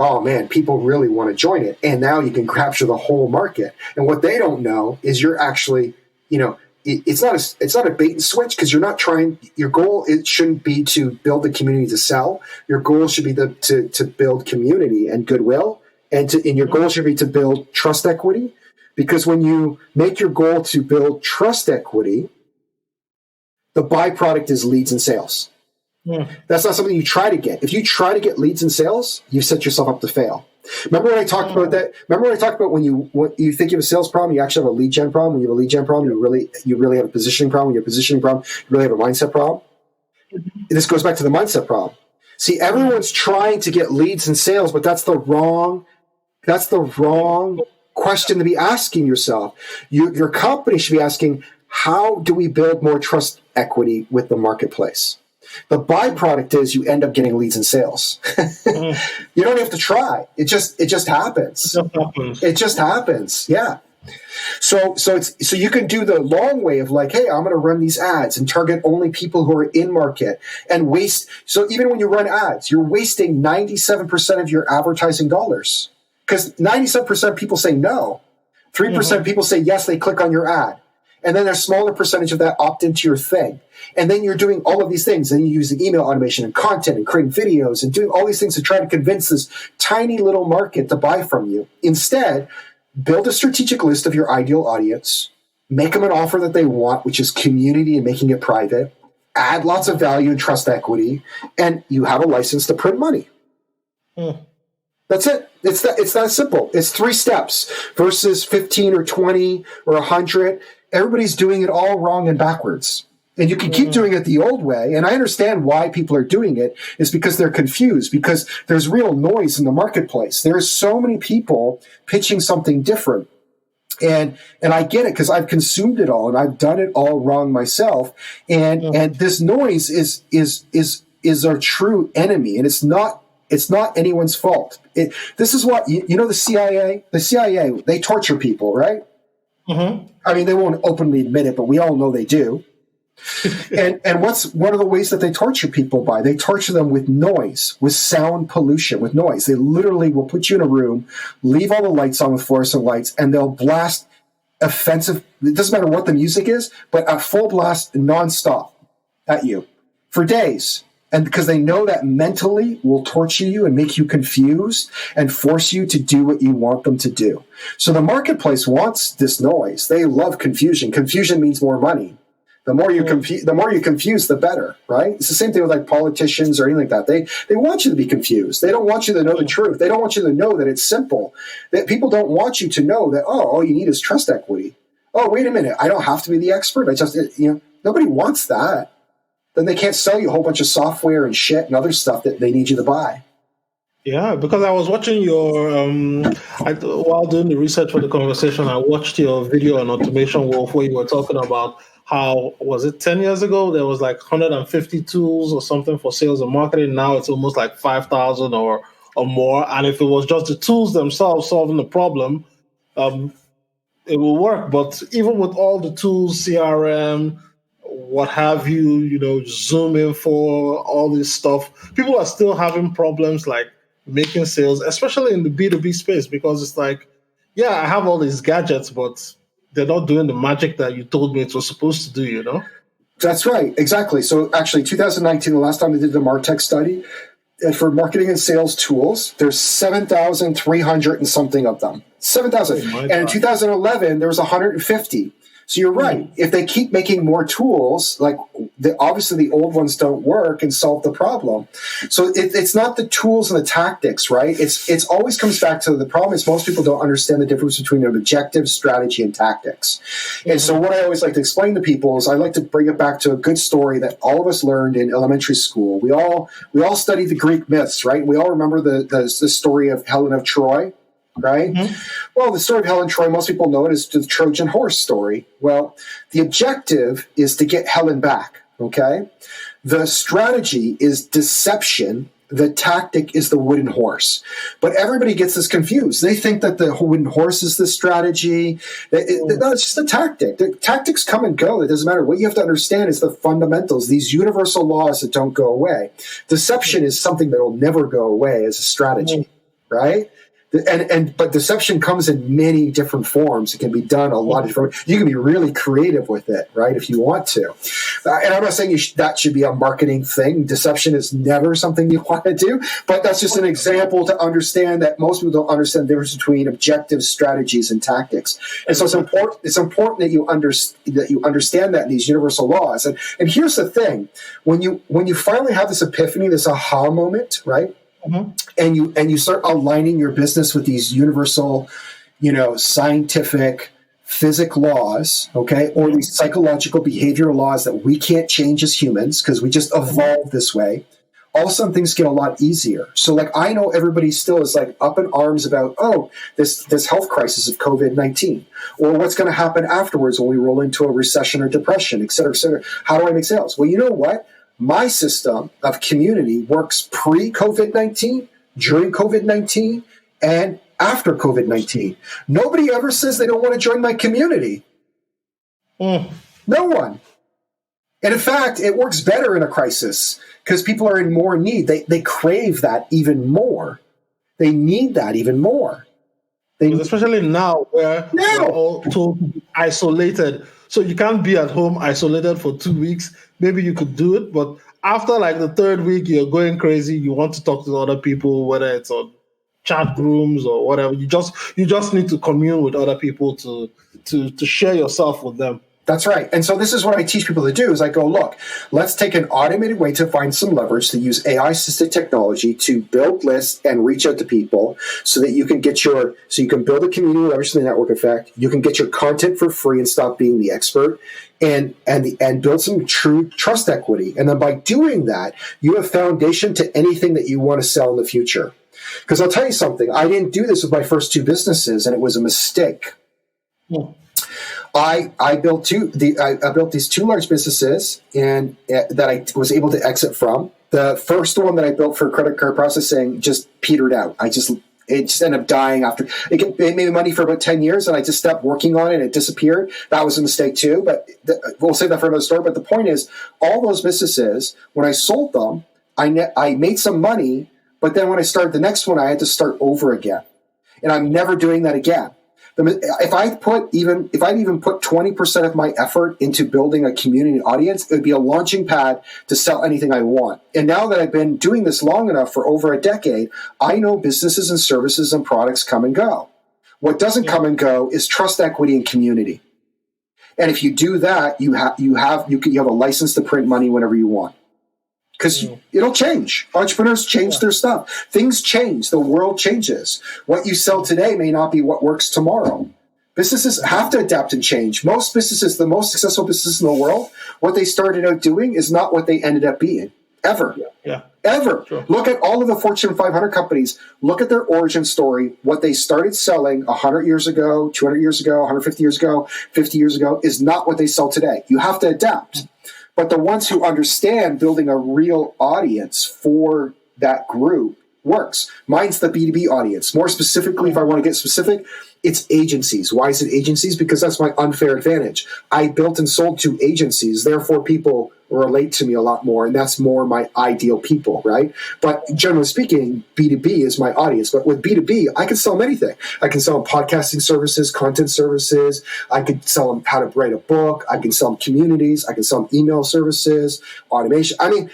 oh man, people really want to join it. And now you can capture the whole market. And what they don't know is you're actually, it's not a bait and switch, because you're not trying, your goal, it shouldn't be to build the community to sell. Your goal should be to build community and goodwill. And your goal should be to build trust equity. Because when you make your goal to build trust equity, the byproduct is leads and sales. That's not something you try to get. If you try to get leads and sales, you set yourself up to fail. Remember when I talked about that? Remember when I talked about when you think you have a sales problem, you actually have a lead gen problem. When you have a lead gen problem, you really have a positioning problem. When you have a positioning problem, you really have a mindset problem. This goes back to the mindset problem. See, everyone's trying to get leads and sales, but that's the wrong question to be asking yourself. Your company should be asking, how do we build more trust equity with the marketplace? The byproduct is you end up getting leads and sales. You don't have to try. It just happens. It just happens. Yeah. So you can do the long way of like, hey, I'm going to run these ads and target only people who are in market and waste. So even when you run ads, you're wasting 97% of your advertising dollars, because 97% of people say no. 3% people say yes, they click on your ad. And then a smaller percentage of that opt into your thing. And then you're doing all of these things. Then you use the email automation and content and creating videos and doing all these things to try to convince this tiny little market to buy from you. Instead, build a strategic list of your ideal audience, make them an offer that they want, which is community and making it private, add lots of value and trust equity, and you have a license to print money. That's it. It's that simple. It's 3 steps versus 15 or 20 or 100. Everybody's doing it all wrong and backwards. And you can keep doing it the old way. And I understand why people are doing it is because they're confused, because there's real noise in the marketplace. There's so many people pitching something different. And I get it, because I've consumed it all and I've done it all wrong myself. And this noise is our true enemy. And it's not anyone's fault. This is what, the CIA, they torture people, right? I mean, they won't openly admit it, but we all know they do. and what's one of the ways that they torture people by? They torture them with noise, with sound pollution, with noise. They literally will put you in a room, leave all the lights on with fluorescent lights, and they'll blast offensive, it doesn't matter what the music is, but a full blast nonstop at you for days. And because they know that mentally will torture you and make you confused and force you to do what you want them to do. So the marketplace wants this noise. They love confusion. Confusion means more money. The more you confuse, the better, right? It's the same thing with like politicians or anything like that. They want you to be confused. They don't want you to know the truth. They don't want you to know that it's simple. That people don't want you to know that, oh, all you need is trust equity. Oh, wait a minute. I don't have to be the expert. Nobody wants that. Then they can't sell you a whole bunch of software and shit and other stuff that they need you to buy. Yeah, because I was watching your, while doing the research for the conversation, I watched your video on Automation Wolf where you were talking about how, was it 10 years ago, there was like 150 tools or something for sales and marketing. Now it's almost like 5,000 or more. And if it was just the tools themselves solving the problem, it will work. But even with all the tools, CRM, what have you, Zoom info, all this stuff, people are still having problems like making sales, especially in the B2B space, because it's like, yeah, I have all these gadgets, but they're not doing the magic that you told me it was supposed to do. That's right. Exactly. So actually 2019, the last time they did the MarTech study, for marketing and sales tools, there's 7,300 and something of them. 7,000. And in 2011, there was 150. So you're right. If they keep making more tools, like obviously the old ones don't work and solve the problem. So it's not the tools and the tactics, right? It's always comes back to the problem is most people don't understand the difference between an objective, strategy, and tactics. And so what I always like to explain to people is I like to bring it back to a good story that all of us learned in elementary school. We all studied the Greek myths, right? We all remember the story of Helen of Troy. Right? Mm-hmm. Well, the story of Helen Troy, most people know it as the Trojan horse story. Well, the objective is to get Helen back, okay? The strategy is deception. The tactic is the wooden horse. But everybody gets this confused. They think that the wooden horse is the strategy. No, it's just a tactic. The tactics come and go. It doesn't matter. What you have to understand is the fundamentals, these universal laws that don't go away. Deception is something that will never go away as a strategy, right? But deception comes in many different forms. It can be done a lot of different. You can be really creative with it, right? If you want to. And I'm not saying that should be a marketing thing. Deception is never something you want to do. But that's just an example to understand that most people don't understand the difference between objectives, strategies, and tactics. And so it's important that you understand that in these universal laws. And here's the thing: when you finally have this epiphany, this aha moment, right? Mm-hmm. And you start aligning your business with these universal, scientific, physics laws, okay, or these psychological behavioral laws that we can't change as humans because we just evolved this way. All of a sudden, things get a lot easier. So, like, I know everybody still is like up in arms about, this health crisis of COVID-19, or what's going to happen afterwards when we roll into a recession or depression, et cetera, et cetera. How do I make sales? Well, you know what? My system of community works pre-COVID-19, during COVID-19, and after COVID-19. Nobody ever says they don't want to join my community. No one. And in fact, it works better in a crisis because people are in more need. They crave that even more. They need that even more. Especially now where we're all told to be isolated. So you can't be at home isolated for 2 weeks. Maybe you could do it, but after like the third week, you're going crazy. You want to talk to other people, whether it's on chat rooms or whatever. You just need to commune with other people to share yourself with them. That's right. And so this is what I teach people to do is I go, look, let's take an automated way to find some leverage to use AI-assisted technology to build lists and reach out to people so that you can build a community, leverage the network effect. You can get your content for free and stop being the expert and build some true trust equity. And then by doing that, you have foundation to anything that you want to sell in the future. Because I'll tell you something, I didn't do this with my first two businesses and it was a mistake. Yeah. I built these two large businesses and that I was able to exit from. The first one that I built for credit card processing just petered out. It just ended up dying after it made me money for about 10 years and I just stopped working on it and it disappeared. That was a mistake too, but we'll save that for another story. But the point is, all those businesses, when I sold them, I made some money, but then when I started the next one, I had to start over again. And I'm never doing that again. If I'd even put 20% of my effort into building a community audience, it would be a launching pad to sell anything I want. And now that I've been doing this long enough for over a decade, I know businesses and services and products come and go. What doesn't come and go is trust, equity, and community. And if you do that, you have a license to print money whenever you want. Because it'll change. Entrepreneurs change their stuff. Things change. The world changes. What you sell today may not be what works tomorrow. Businesses have to adapt and change. Most businesses, the most successful businesses in the world, what they started out doing is not what they ended up being. Ever. Ever. Sure. Look at all of the Fortune 500 companies. Look at their origin story. What they started selling 100 years ago, 200 years ago, 150 years ago, 50 years ago is not what they sell today. You have to adapt. But the ones who understand building a real audience for that group works. Mine's the B2B audience. More specifically, if I want to get specific, it's agencies. Why is it agencies? Because that's my unfair advantage. I built and sold to agencies. Therefore, people relate to me a lot more, and that's more my ideal people, right? But generally speaking, B2B is my audience. But with B2B, I can sell them anything. I can sell them podcasting services, content services. I could sell them how to write a book. I can sell them communities. I can sell them email services, automation. I mean,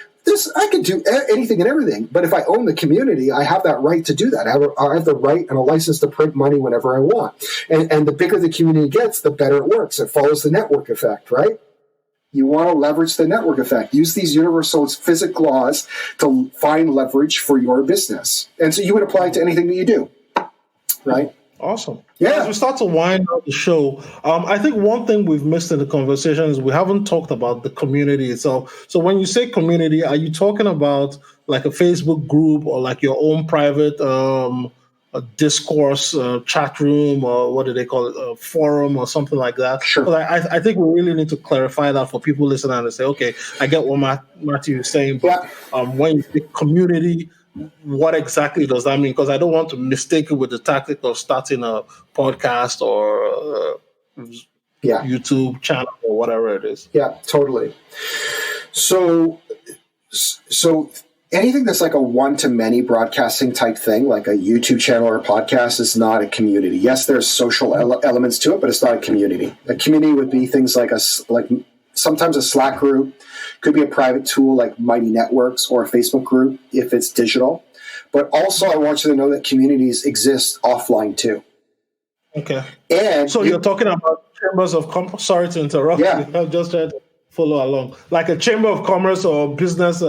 I could do anything and everything. But if I own the community, I have that right to do that. I have the right and a license to print money whenever I want. And the bigger the community gets, the better it works. It follows the network effect, right? You want to leverage the network effect. Use these universal physics laws to find leverage for your business. And so you would apply it to anything that you do, right? Awesome. Yeah. As we start to wind up the show, I think one thing we've missed in the conversation is we haven't talked about the community itself. So when you say community, are you talking about like a Facebook group or like your own private a discourse chat room, or what do they call it, a forum or something like that? Sure. But I think we really need to clarify that for people listening and say, okay, I get what Matthew is saying, but when you say community, what exactly does that mean? Because I don't want to mistake it with the tactic of starting a podcast or YouTube channel or whatever it is. Yeah, totally. So anything that's like a one-to-many broadcasting type thing, like a YouTube channel or a podcast, is not a community. Yes, there's social elements to it, but it's not a community. A community would be things like sometimes a Slack group, could be a private tool like Mighty Networks, or a Facebook group if it's digital. But also, I want you to know that communities exist offline too. Okay. And so you're talking about chambers of commerce. Sorry to interrupt. Yeah. I'm just trying to follow along, like a chamber of commerce or business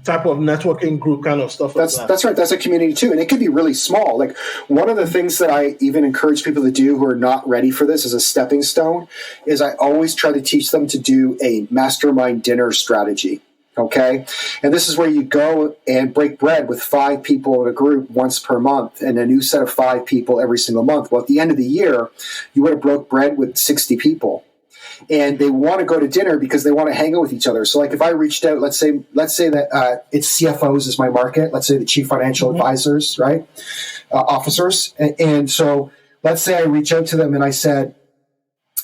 type of networking group kind of stuff. That's right. That's a community too. And it could be really small. Like, one of the things that I even encourage people to do who are not ready for this as a stepping stone is I always try to teach them to do a mastermind dinner strategy. Okay. And this is where you go and break bread with 5 people in a group once per month, and a new set of 5 people every single month. Well, at the end of the year, you would have broke bread with 60 people. And they want to go to dinner because they want to hang out with each other. So, like, if I reached out, let's say that it's CFOs is my market. Let's say the chief financial advisors, right? Officers. And so let's say I reach out to them and I said,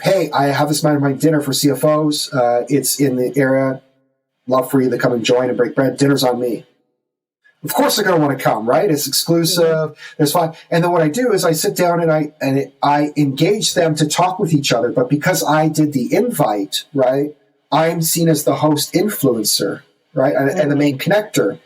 hey, I have this mastermind dinner for CFOs. It's in the area. Love for you to come and join and break bread. Dinner's on me. Of course they're going to want to come, right? It's exclusive. There's fun. And then what I do is I sit down and I engage them to talk with each other. But because I did the invite, right, I'm seen as the host influencer, right, and the main connector.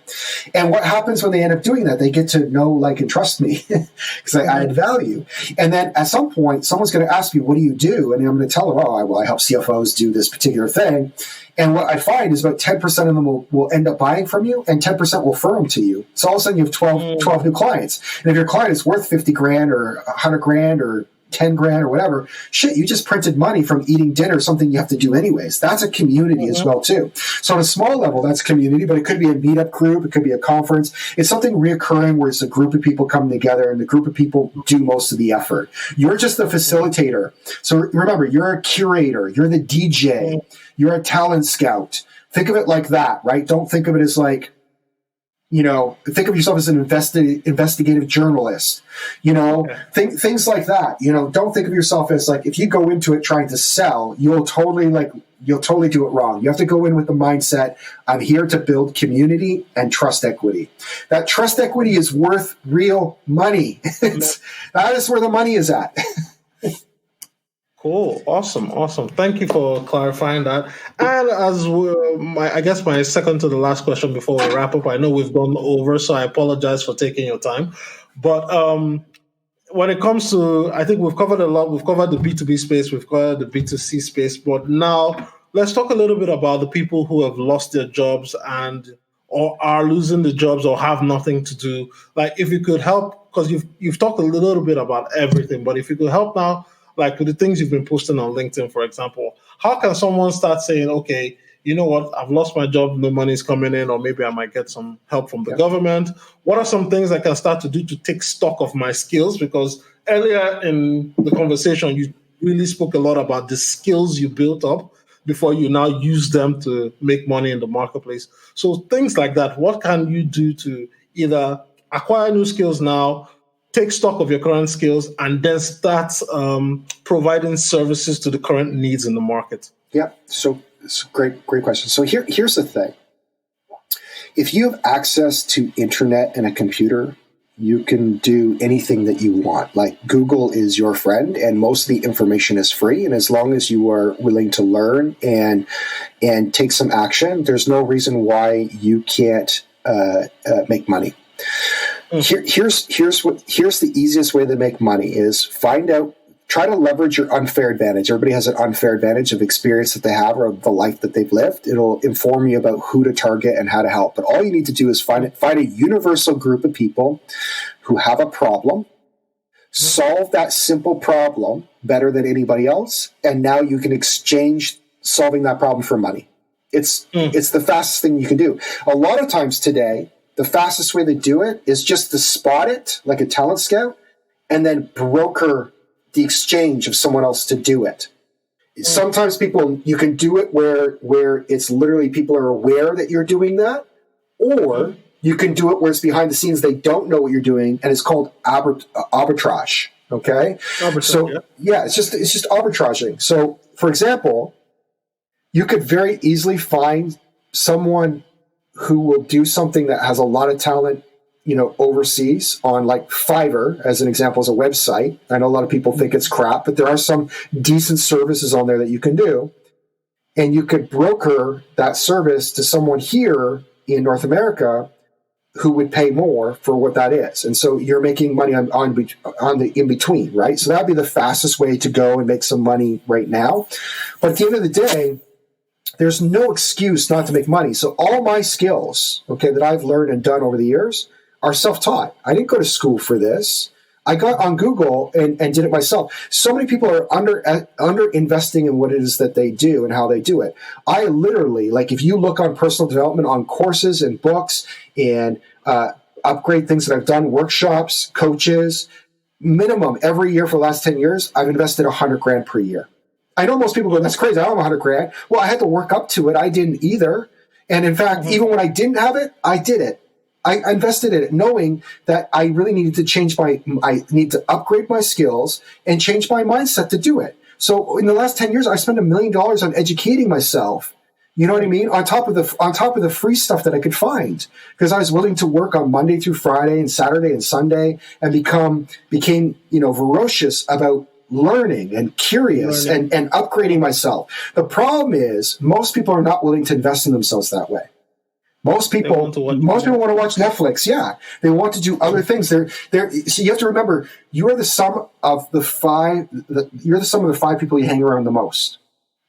And what happens when they end up doing that? They get to know, like, and trust me because I add value. And then at some point, someone's going to ask me, what do you do? And I'm going to tell them, I help CFOs do this particular thing. And what I find is about 10% of them will end up buying from you, and 10% will refer them to you. So all of a sudden you have 12 new clients. And if your client is worth 50 grand or 100 grand or 10 grand or whatever, shit, you just printed money from eating dinner, something you have to do anyways. That's a community as well too. So on a small level, that's community, but it could be a meetup group. It could be a conference. It's something reoccurring where it's a group of people coming together, and the group of people do most of the effort. You're just the facilitator. So remember, you're a curator. You're the DJ. You're a talent scout. Think of it like that, right? Don't think of it as like, Think of yourself as an investigative journalist, things like that. Don't think of yourself as like, if you go into it trying to sell, you'll totally do it wrong. You have to go in with the mindset, I'm here to build community and trust equity. That trust equity is worth real money. That is where the money is at. Cool. Awesome. Thank you for clarifying that. And as I guess my second to the last question before we wrap up, I know we've gone over, so I apologize for taking your time. But when it comes to, I think we've covered a lot. We've covered the B2B space, we've covered the B2C space, but now let's talk a little bit about the people who have lost their jobs or are losing the jobs or have nothing to do. Like, if you could help, because you've talked a little bit about everything, but if you could help now, like with the things you've been posting on LinkedIn, for example, how can someone start saying, okay, you know what, I've lost my job, no money's coming in, or maybe I might get some help from the government. What are some things I can start to do to take stock of my skills? Because earlier in the conversation, you really spoke a lot about the skills you built up before you now use them to make money in the marketplace. So things like that, what can you do to either acquire new skills now, take stock of your current skills, and then start providing services to the current needs in the market? Yeah, so it's a great question. So here's the thing. If you have access to internet and a computer, you can do anything that you want. Like, Google is your friend, and most of the information is free. And as long as you are willing to learn and take some action, there's no reason why you can't make money. Here's the easiest way to make money is try to leverage your unfair advantage. Everybody has an unfair advantage of experience that they have or the life that they've lived. It'll inform you about who to target and how to help. But all you need to do is find a universal group of people who have a problem, solve that simple problem better than anybody else, and now you can exchange solving that problem for money. It's the fastest thing you can do. A lot of times today, the fastest way to do it is just to spot it like a talent scout and then broker the exchange of someone else to do it. Sometimes you can do it where it's literally people are aware that you're doing that, or you can do it where it's behind the scenes, they don't know what you're doing, and it's called arbitrage. Okay? It's just arbitraging. So, for example, you could very easily find someone who will do something that has a lot of talent, overseas on like Fiverr, as an example, as a website. I know a lot of people think it's crap, but there are some decent services on there that you can do. And you could broker that service to someone here in North America who would pay more for what that is. And so you're making money on the in-between, right? So that'd be the fastest way to go and make some money right now. But at the end of the day, there's no excuse not to make money. So all my skills, that I've learned and done over the years are self-taught. I didn't go to school for this. I got on Google and did it myself. So many people are under investing in what it is that they do and how they do it. I literally, if you look on personal development, on courses and books and upgrade things that I've done, workshops, coaches, minimum every year for the last 10 years, I've invested $100,000 per year. I know most people go, that's crazy. I don't have $100,000. Well, I had to work up to it. I didn't either. And in fact, even when I didn't have it, I did it. I invested in it knowing that I really needed to I need to upgrade my skills and change my mindset to do it. So in the last 10 years, I spent $1 million on educating myself. You know what I mean? On top of the free stuff that I could find, because I was willing to work on Monday through Friday and Saturday and Sunday and became ferocious about learning and curious and upgrading myself. The problem is most people are not willing to invest in themselves that way. Most people want to watch Netflix. Yeah, they want to do other things. So you have to remember, you are the sum of the five. You're the sum of the five people you hang around the most.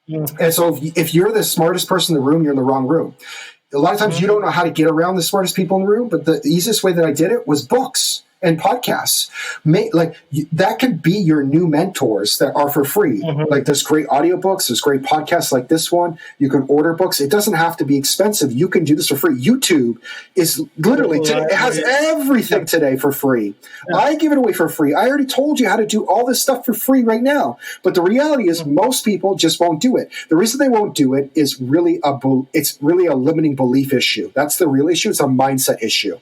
Yeah. And so if you're the smartest person in the room, you're in the wrong room. A lot of times you don't know how to get around the smartest people in the room. But the easiest way that I did it was books and podcasts. That could be your new mentors that are for free. Like there's great audiobooks, there's great podcasts like this one. You can order books. It doesn't have to be expensive. You can do this for free. YouTube is literally, it has everything today for free. Yeah. I give it away for free. I already told you how to do all this stuff for free right now. But the reality is most people just won't do it. The reason they won't do it is really a limiting belief issue. That's the real issue. It's a mindset issue.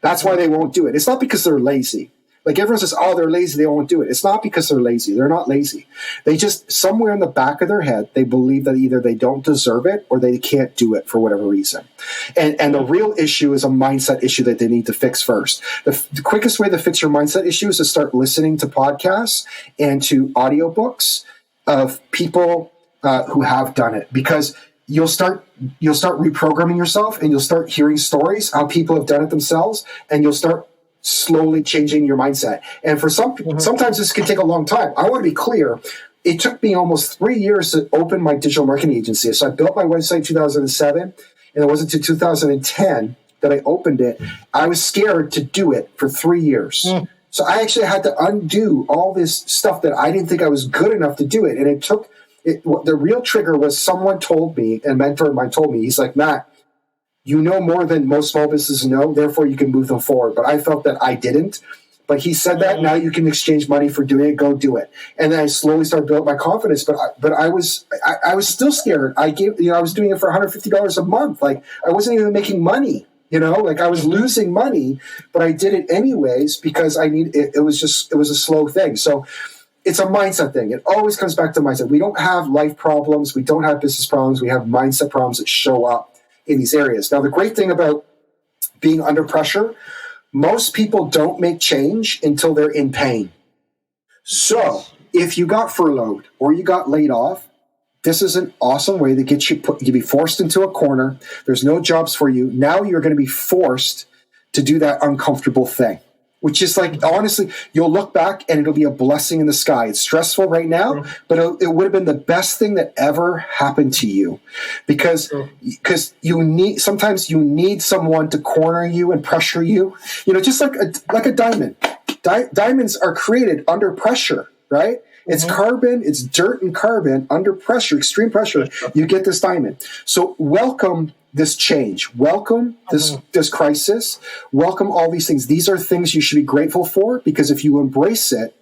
That's why they won't do it. It's not because they're lazy. Like everyone says, oh, they're lazy, they won't do it. It's not because they're lazy. They're not lazy. They just, somewhere in the back of their head, they believe that either they don't deserve it or they can't do it for whatever reason. And the real issue is a mindset issue that they need to fix first. The quickest way to fix your mindset issue is to start listening to podcasts and to audiobooks of people who have done it, because you'll start reprogramming yourself and you'll start hearing stories how people have done it themselves, and you'll start slowly changing your mindset. And for sometimes this can take a long time. I want to be clear. It took me almost 3 years to open my digital marketing agency. So I built my website in 2007, and it wasn't until 2010 that I opened it. I was scared to do it for 3 years. So I actually had to undo all this stuff that I didn't think I was good enough to do it. And it took the real trigger was someone told me, a mentor of mine told me, he's like, Matt, you know more than most small businesses know, therefore you can move them forward. But I felt that I didn't. But he said that now you can exchange money for doing it, go do it. And then I slowly started building my confidence. But I was still scared. I was doing it for $150 a month. Like I wasn't even making money. Like I was losing money, but I did it anyways because it was a slow thing. So it's a mindset thing. It always comes back to mindset. We don't have life problems. We don't have business problems. We have mindset problems that show up in these areas. Now, the great thing about being under pressure, most people don't make change until they're in pain. So if you got furloughed or you got laid off, this is an awesome way to get you be forced into a corner. There's no jobs for you. Now you're going to be forced to do that uncomfortable thing, which is like, honestly, you'll look back and it'll be a blessing in the sky. It's stressful right now, but it would have been the best thing that ever happened to you because sometimes you need someone to corner you and pressure you, just like a diamond. Diamonds are created under pressure, right? It's carbon, it's dirt and carbon under pressure, extreme pressure. You get this diamond. So welcome this change. Welcome this crisis. Welcome all these things. These are things you should be grateful for, because if you embrace it,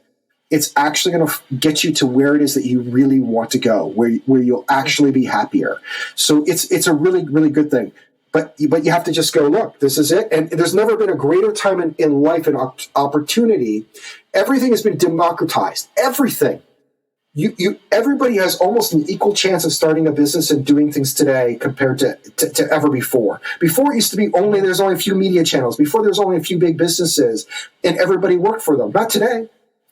it's actually going to get you to where it is that you really want to go, where you'll actually be happier. So it's a really, really good thing. But you have to just go, look, this is it. And there's never been a greater time in life and opportunity. Everything has been democratized. Everything. Everybody has almost an equal chance of starting a business and doing things today compared to ever before. Before it used to be there's only a few media channels. Before there's only a few big businesses and everybody worked for them. Not today.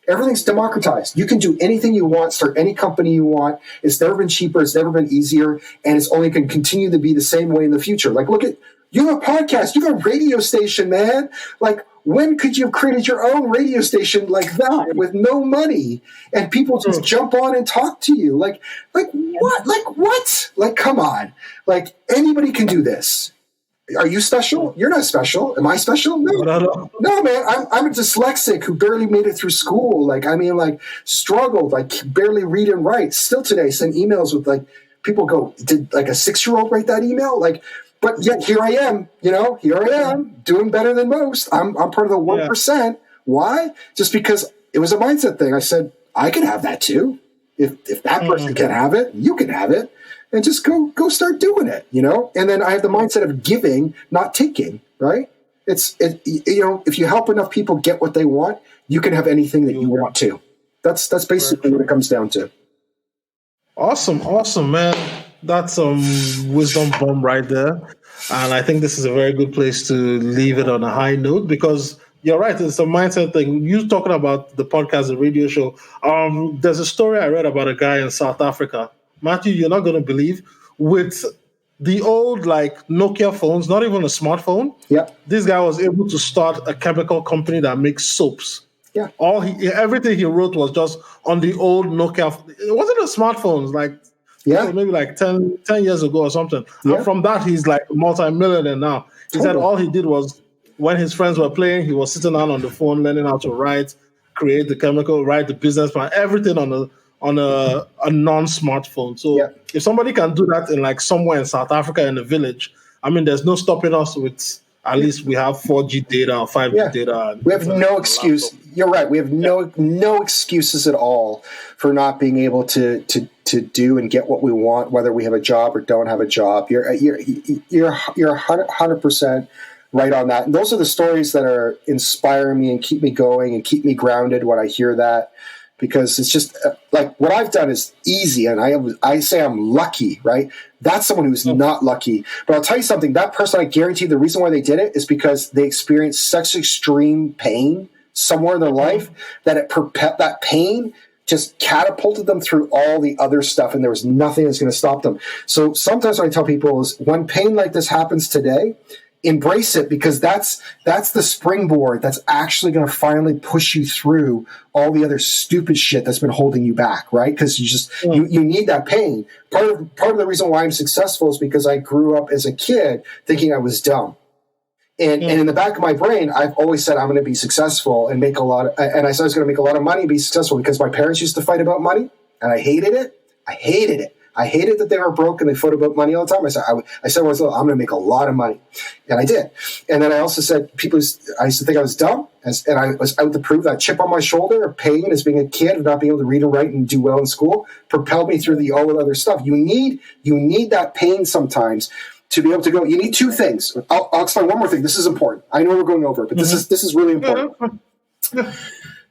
Everything's democratized. You can do anything you want, start any company you want. It's never been cheaper. It's never been easier. And it's only going to continue to be the same way in the future. Like, look at, you have a podcast, you have a radio station, man. Like, when could you have created your own radio station like that with no money and people just jump on and talk to you? Like what? Like what? Like, come on. Like, anybody can do this. Are you special? You're not special. Am I special? No, man. I'm a dyslexic who barely made it through school. Struggled, barely read and write. Still today, send emails with people go, did a 6-year-old write that email? But yet here I am, doing better than most. I'm part of the 1%. Yeah. Why? Just because it was a mindset thing. I said, I can have that too. If that person can have it, you can have it. And just go start doing it, And then I have the mindset of giving, not taking, right? If you help enough people get what they want, you can have anything that you want to. That's basically what it comes down to. Awesome, man. That's some wisdom bomb right there. And I think this is a very good place to leave it on a high note, because you're right, it's a mindset thing. You talking about the podcast, the radio show. There's a story I read about a guy in South Africa. Matthew, you're not going to believe, with the old Nokia phones, not even a smartphone. Yeah, this guy was able to start a chemical company that makes soaps. Yeah, everything he wrote was just on the old Nokia. It wasn't a smartphone, maybe 10 years ago or something. Yeah. And from that, he's multi-millionaire now. He said all he did was when his friends were playing, he was sitting down on the phone, learning how to write, create the chemical, write the business plan, everything on a non-smartphone. So if somebody can do that in like somewhere in South Africa in a village, I mean, there's no stopping us with. At least we have 4G data or 5G data. We have no excuse. You're right. We have no excuses at all for not being able to do and get what we want, whether we have a job or don't have a job. You're 100% right on that. And those are the stories that are inspiring me and keep me going and keep me grounded when I hear that. Because it's just like what I've done is easy, and I say I'm lucky, right? That's someone who's not lucky. But I'll tell you something, that person, I guarantee the reason why they did it is because they experienced such extreme pain somewhere in their life that that pain just catapulted them through all the other stuff, and there was nothing that's going to stop them. So sometimes what I tell people is when pain like this happens today, embrace it, because that's the springboard that's actually going to finally push you through all the other stupid shit that's been holding you back, right? Because you need that pain. Part of the reason why I'm successful is because I grew up as a kid thinking I was dumb. And in the back of my brain, I've always said I'm going to be successful and make a lot and I said I was going to make a lot of money and be successful, because my parents used to fight about money, and I hated it. I hated that they were broke and they fought about money all the time. I said, when I was little, I'm going to make a lot of money. And I did. And then I also said, I used to think I was dumb. And I was out to prove that chip on my shoulder of pain as being a kid of not being able to read and write and do well in school propelled me through all the other stuff. You need that pain sometimes to be able to go. You need two things. I'll explain one more thing. This is important. I know we're going over, but this is really important.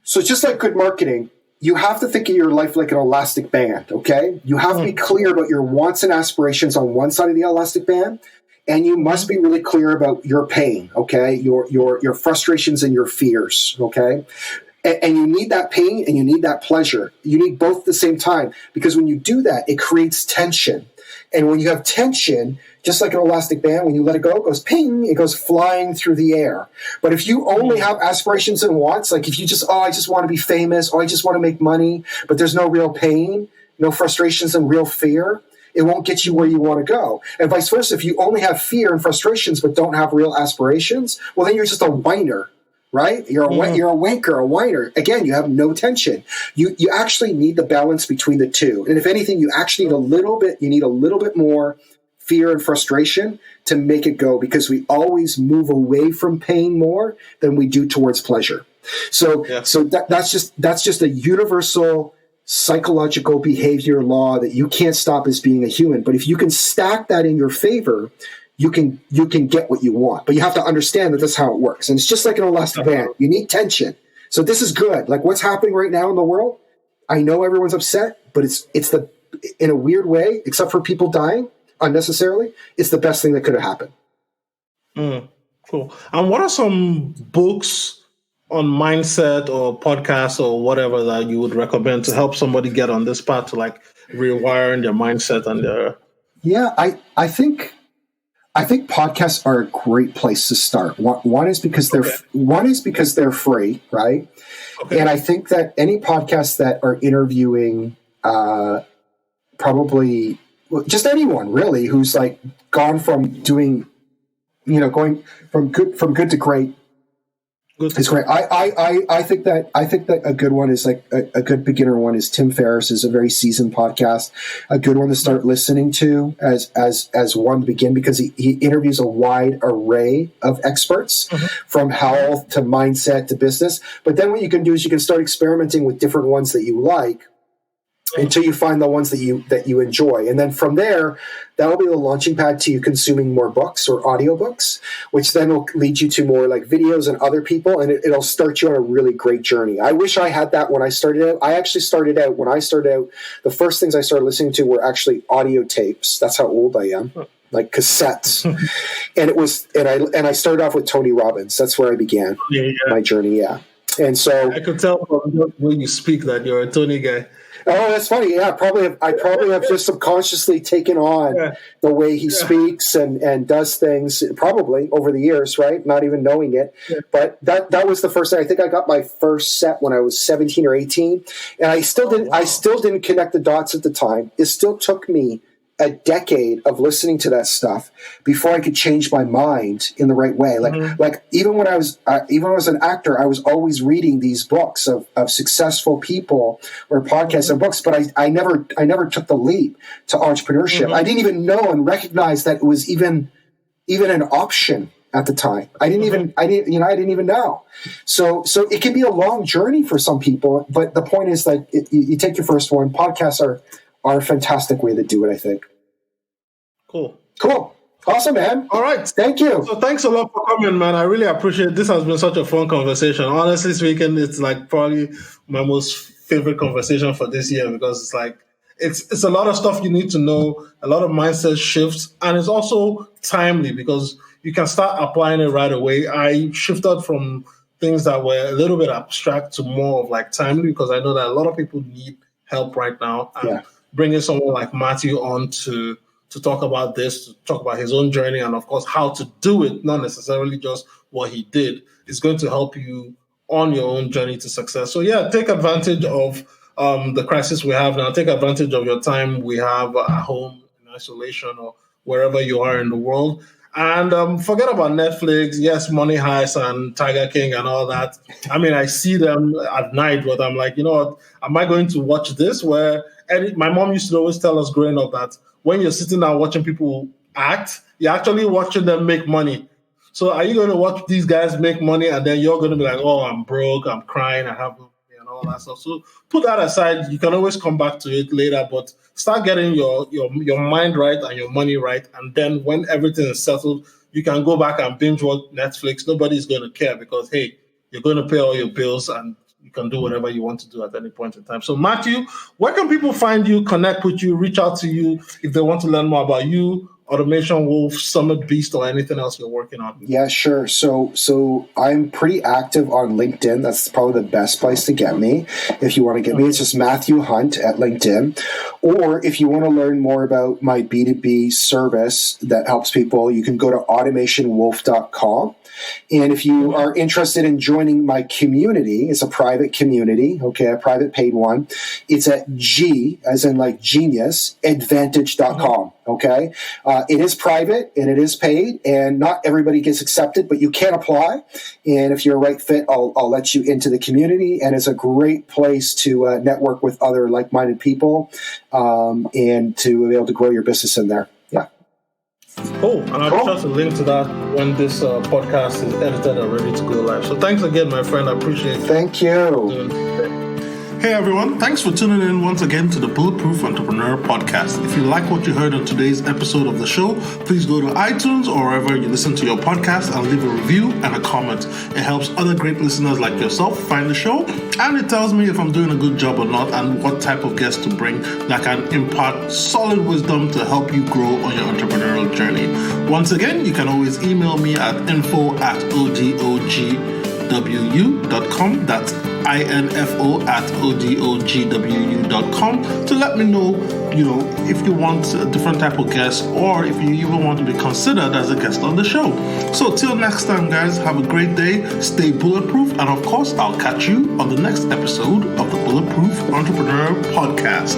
So just like good marketing, you have to think of your life like an elastic band, okay? You have to be clear about your wants and aspirations on one side of the elastic band, and you must be really clear about your pain, okay? Your frustrations and your fears, okay? And you need that pain and you need that pleasure. You need both at the same time, because when you do that, it creates tension. And when you have tension, just like an elastic band, when you let it go, it goes ping, it goes flying through the air. But if you only have aspirations and wants, like if you just, I just want to be famous, I just want to make money, but there's no real pain, no frustrations and real fear, it won't get you where you want to go. And vice versa, if you only have fear and frustrations but don't have real aspirations, well, then you're just a whiner. Right? You're a wanker, a whiner. Again, you have no tension. You actually need the balance between the two. And if anything, you actually need a little bit more fear and frustration to make it go, because we always move away from pain more than we do towards pleasure. So that's just a universal psychological behavior law that you can't stop as being a human. But if you can stack that in your favor, you can get what you want, but you have to understand that that's how it works. And it's just like an elastic band. You need tension. So this is good. Like what's happening right now in the world, I know everyone's upset, but it's in a weird way, except for people dying unnecessarily, it's the best thing that could have happened. Cool. And what are some books on mindset or podcasts or whatever that you would recommend to help somebody get on this path to like rewiring their mindset and their... Yeah, I think podcasts are a great place to start. One is because they're free, right? Okay. And I think that any podcasts that are interviewing probably just anyone really who's like gone from doing, going from good to great. It's great. I think that a good one is like a good beginner one is Tim Ferriss is a very seasoned podcast. A good one to start listening to as one to begin, because he interviews a wide array of experts from health to mindset to business. But then what you can do is you can start experimenting with different ones that you like until you find the ones that you enjoy. And then from there, that will be the launching pad to you consuming more books or audiobooks, which then will lead you to more like videos and other people, and it'll start you on a really great journey. I wish I had that when I started out. When I started out, the first things I started listening to were actually audio tapes. That's how old I am. Like cassettes. And I started off with Tony Robbins. That's where I began my journey. Yeah. And so I could tell from the way you speak that you're a Tony guy. Oh, that's funny. Yeah, I probably have just subconsciously taken on the way he speaks and does things probably over the years, right? Not even knowing it. Yeah. But that was the first thing. I think I got my first set when I was 17 or 18, and I still didn't connect the dots at the time. It still took me a decade of listening to that stuff before I could change my mind in the right way. Like even when I was an actor, I was always reading these books of successful people or podcasts and books, but I never took the leap to entrepreneurship. I didn't even know and recognize that it was even an option at the time. I didn't even know. So it can be a long journey for some people, but the point is that you take your first one. Podcasts are a fantastic way to do it, I think. Cool. Awesome, man. All right. Thank you. So thanks a lot for coming, man. I really appreciate it. This has been such a fun conversation. Honestly speaking, it's like probably my most favorite conversation for this year, because it's like, it's a lot of stuff you need to know, a lot of mindset shifts, and it's also timely because you can start applying it right away. I shifted from things that were a little bit abstract to more of like timely, because I know that a lot of people need help right now. And bringing someone like Matthew on to talk about this, to talk about his own journey, and of course how to do it, not necessarily just what he did, is going to help you on your own journey to success. So yeah, take advantage of the crisis we have now. Take advantage of your time we have at home in isolation or wherever you are in the world. And forget about Netflix. Yes, Money Heist and Tiger King and all that. I mean, I see them at night, but I'm like, you know what? Am I going to watch this? My mom used to always tell us growing up that when you're sitting down watching people act, you're actually watching them make money. So are you going to watch these guys make money and then you're going to be like, oh, I'm broke, I'm crying, I have no money and all that stuff. So put that aside. You can always come back to it later, but start getting your mind right and your money right. And then when everything is settled, you can go back and binge watch Netflix. Nobody's going to care because, hey, you're going to pay all your bills and you can do whatever you want to do at any point in time. So Matthew, where can people find you, connect with you, reach out to you if they want to learn more about you, Automation Wolf, Summit Beast, or anything else you're working on? Yeah, sure. So I'm pretty active on LinkedIn. That's probably the best place to get me. If you want to get me, it's just Matthew Hunt at LinkedIn. Or if you want to learn more about my B2B service that helps people, you can go to automationwolf.com. And if you are interested in joining my community, it's a private community, okay, a private paid one. It's at G, as in like genius, advantage.com, okay? It is private and it is paid, and not everybody gets accepted, but you can apply. And if you're a right fit, I'll let you into the community. And it's a great place to network with other like-minded people and to be able to grow your business in there. Yeah. Cool. And I'll trust a link to that when this podcast is edited and ready to go live. So thanks again, my friend. I appreciate it. Thank you. Hey everyone, thanks for tuning in once again to the Bulletproof Entrepreneur Podcast. If you like what you heard on today's episode of the show, please go to iTunes or wherever you listen to your podcast and leave a review and a comment. It helps other great listeners like yourself find the show, and it tells me if I'm doing a good job or not and what type of guest to bring that can impart solid wisdom to help you grow on your entrepreneurial journey. Once again, you can always email me at info@odogwu.com. That's info@odogwu.com to let me know, if you want a different type of guest or if you even want to be considered as a guest on the show. So till next time, guys, have a great day, stay bulletproof, and of course, I'll catch you on the next episode of the Bulletproof Entrepreneur Podcast.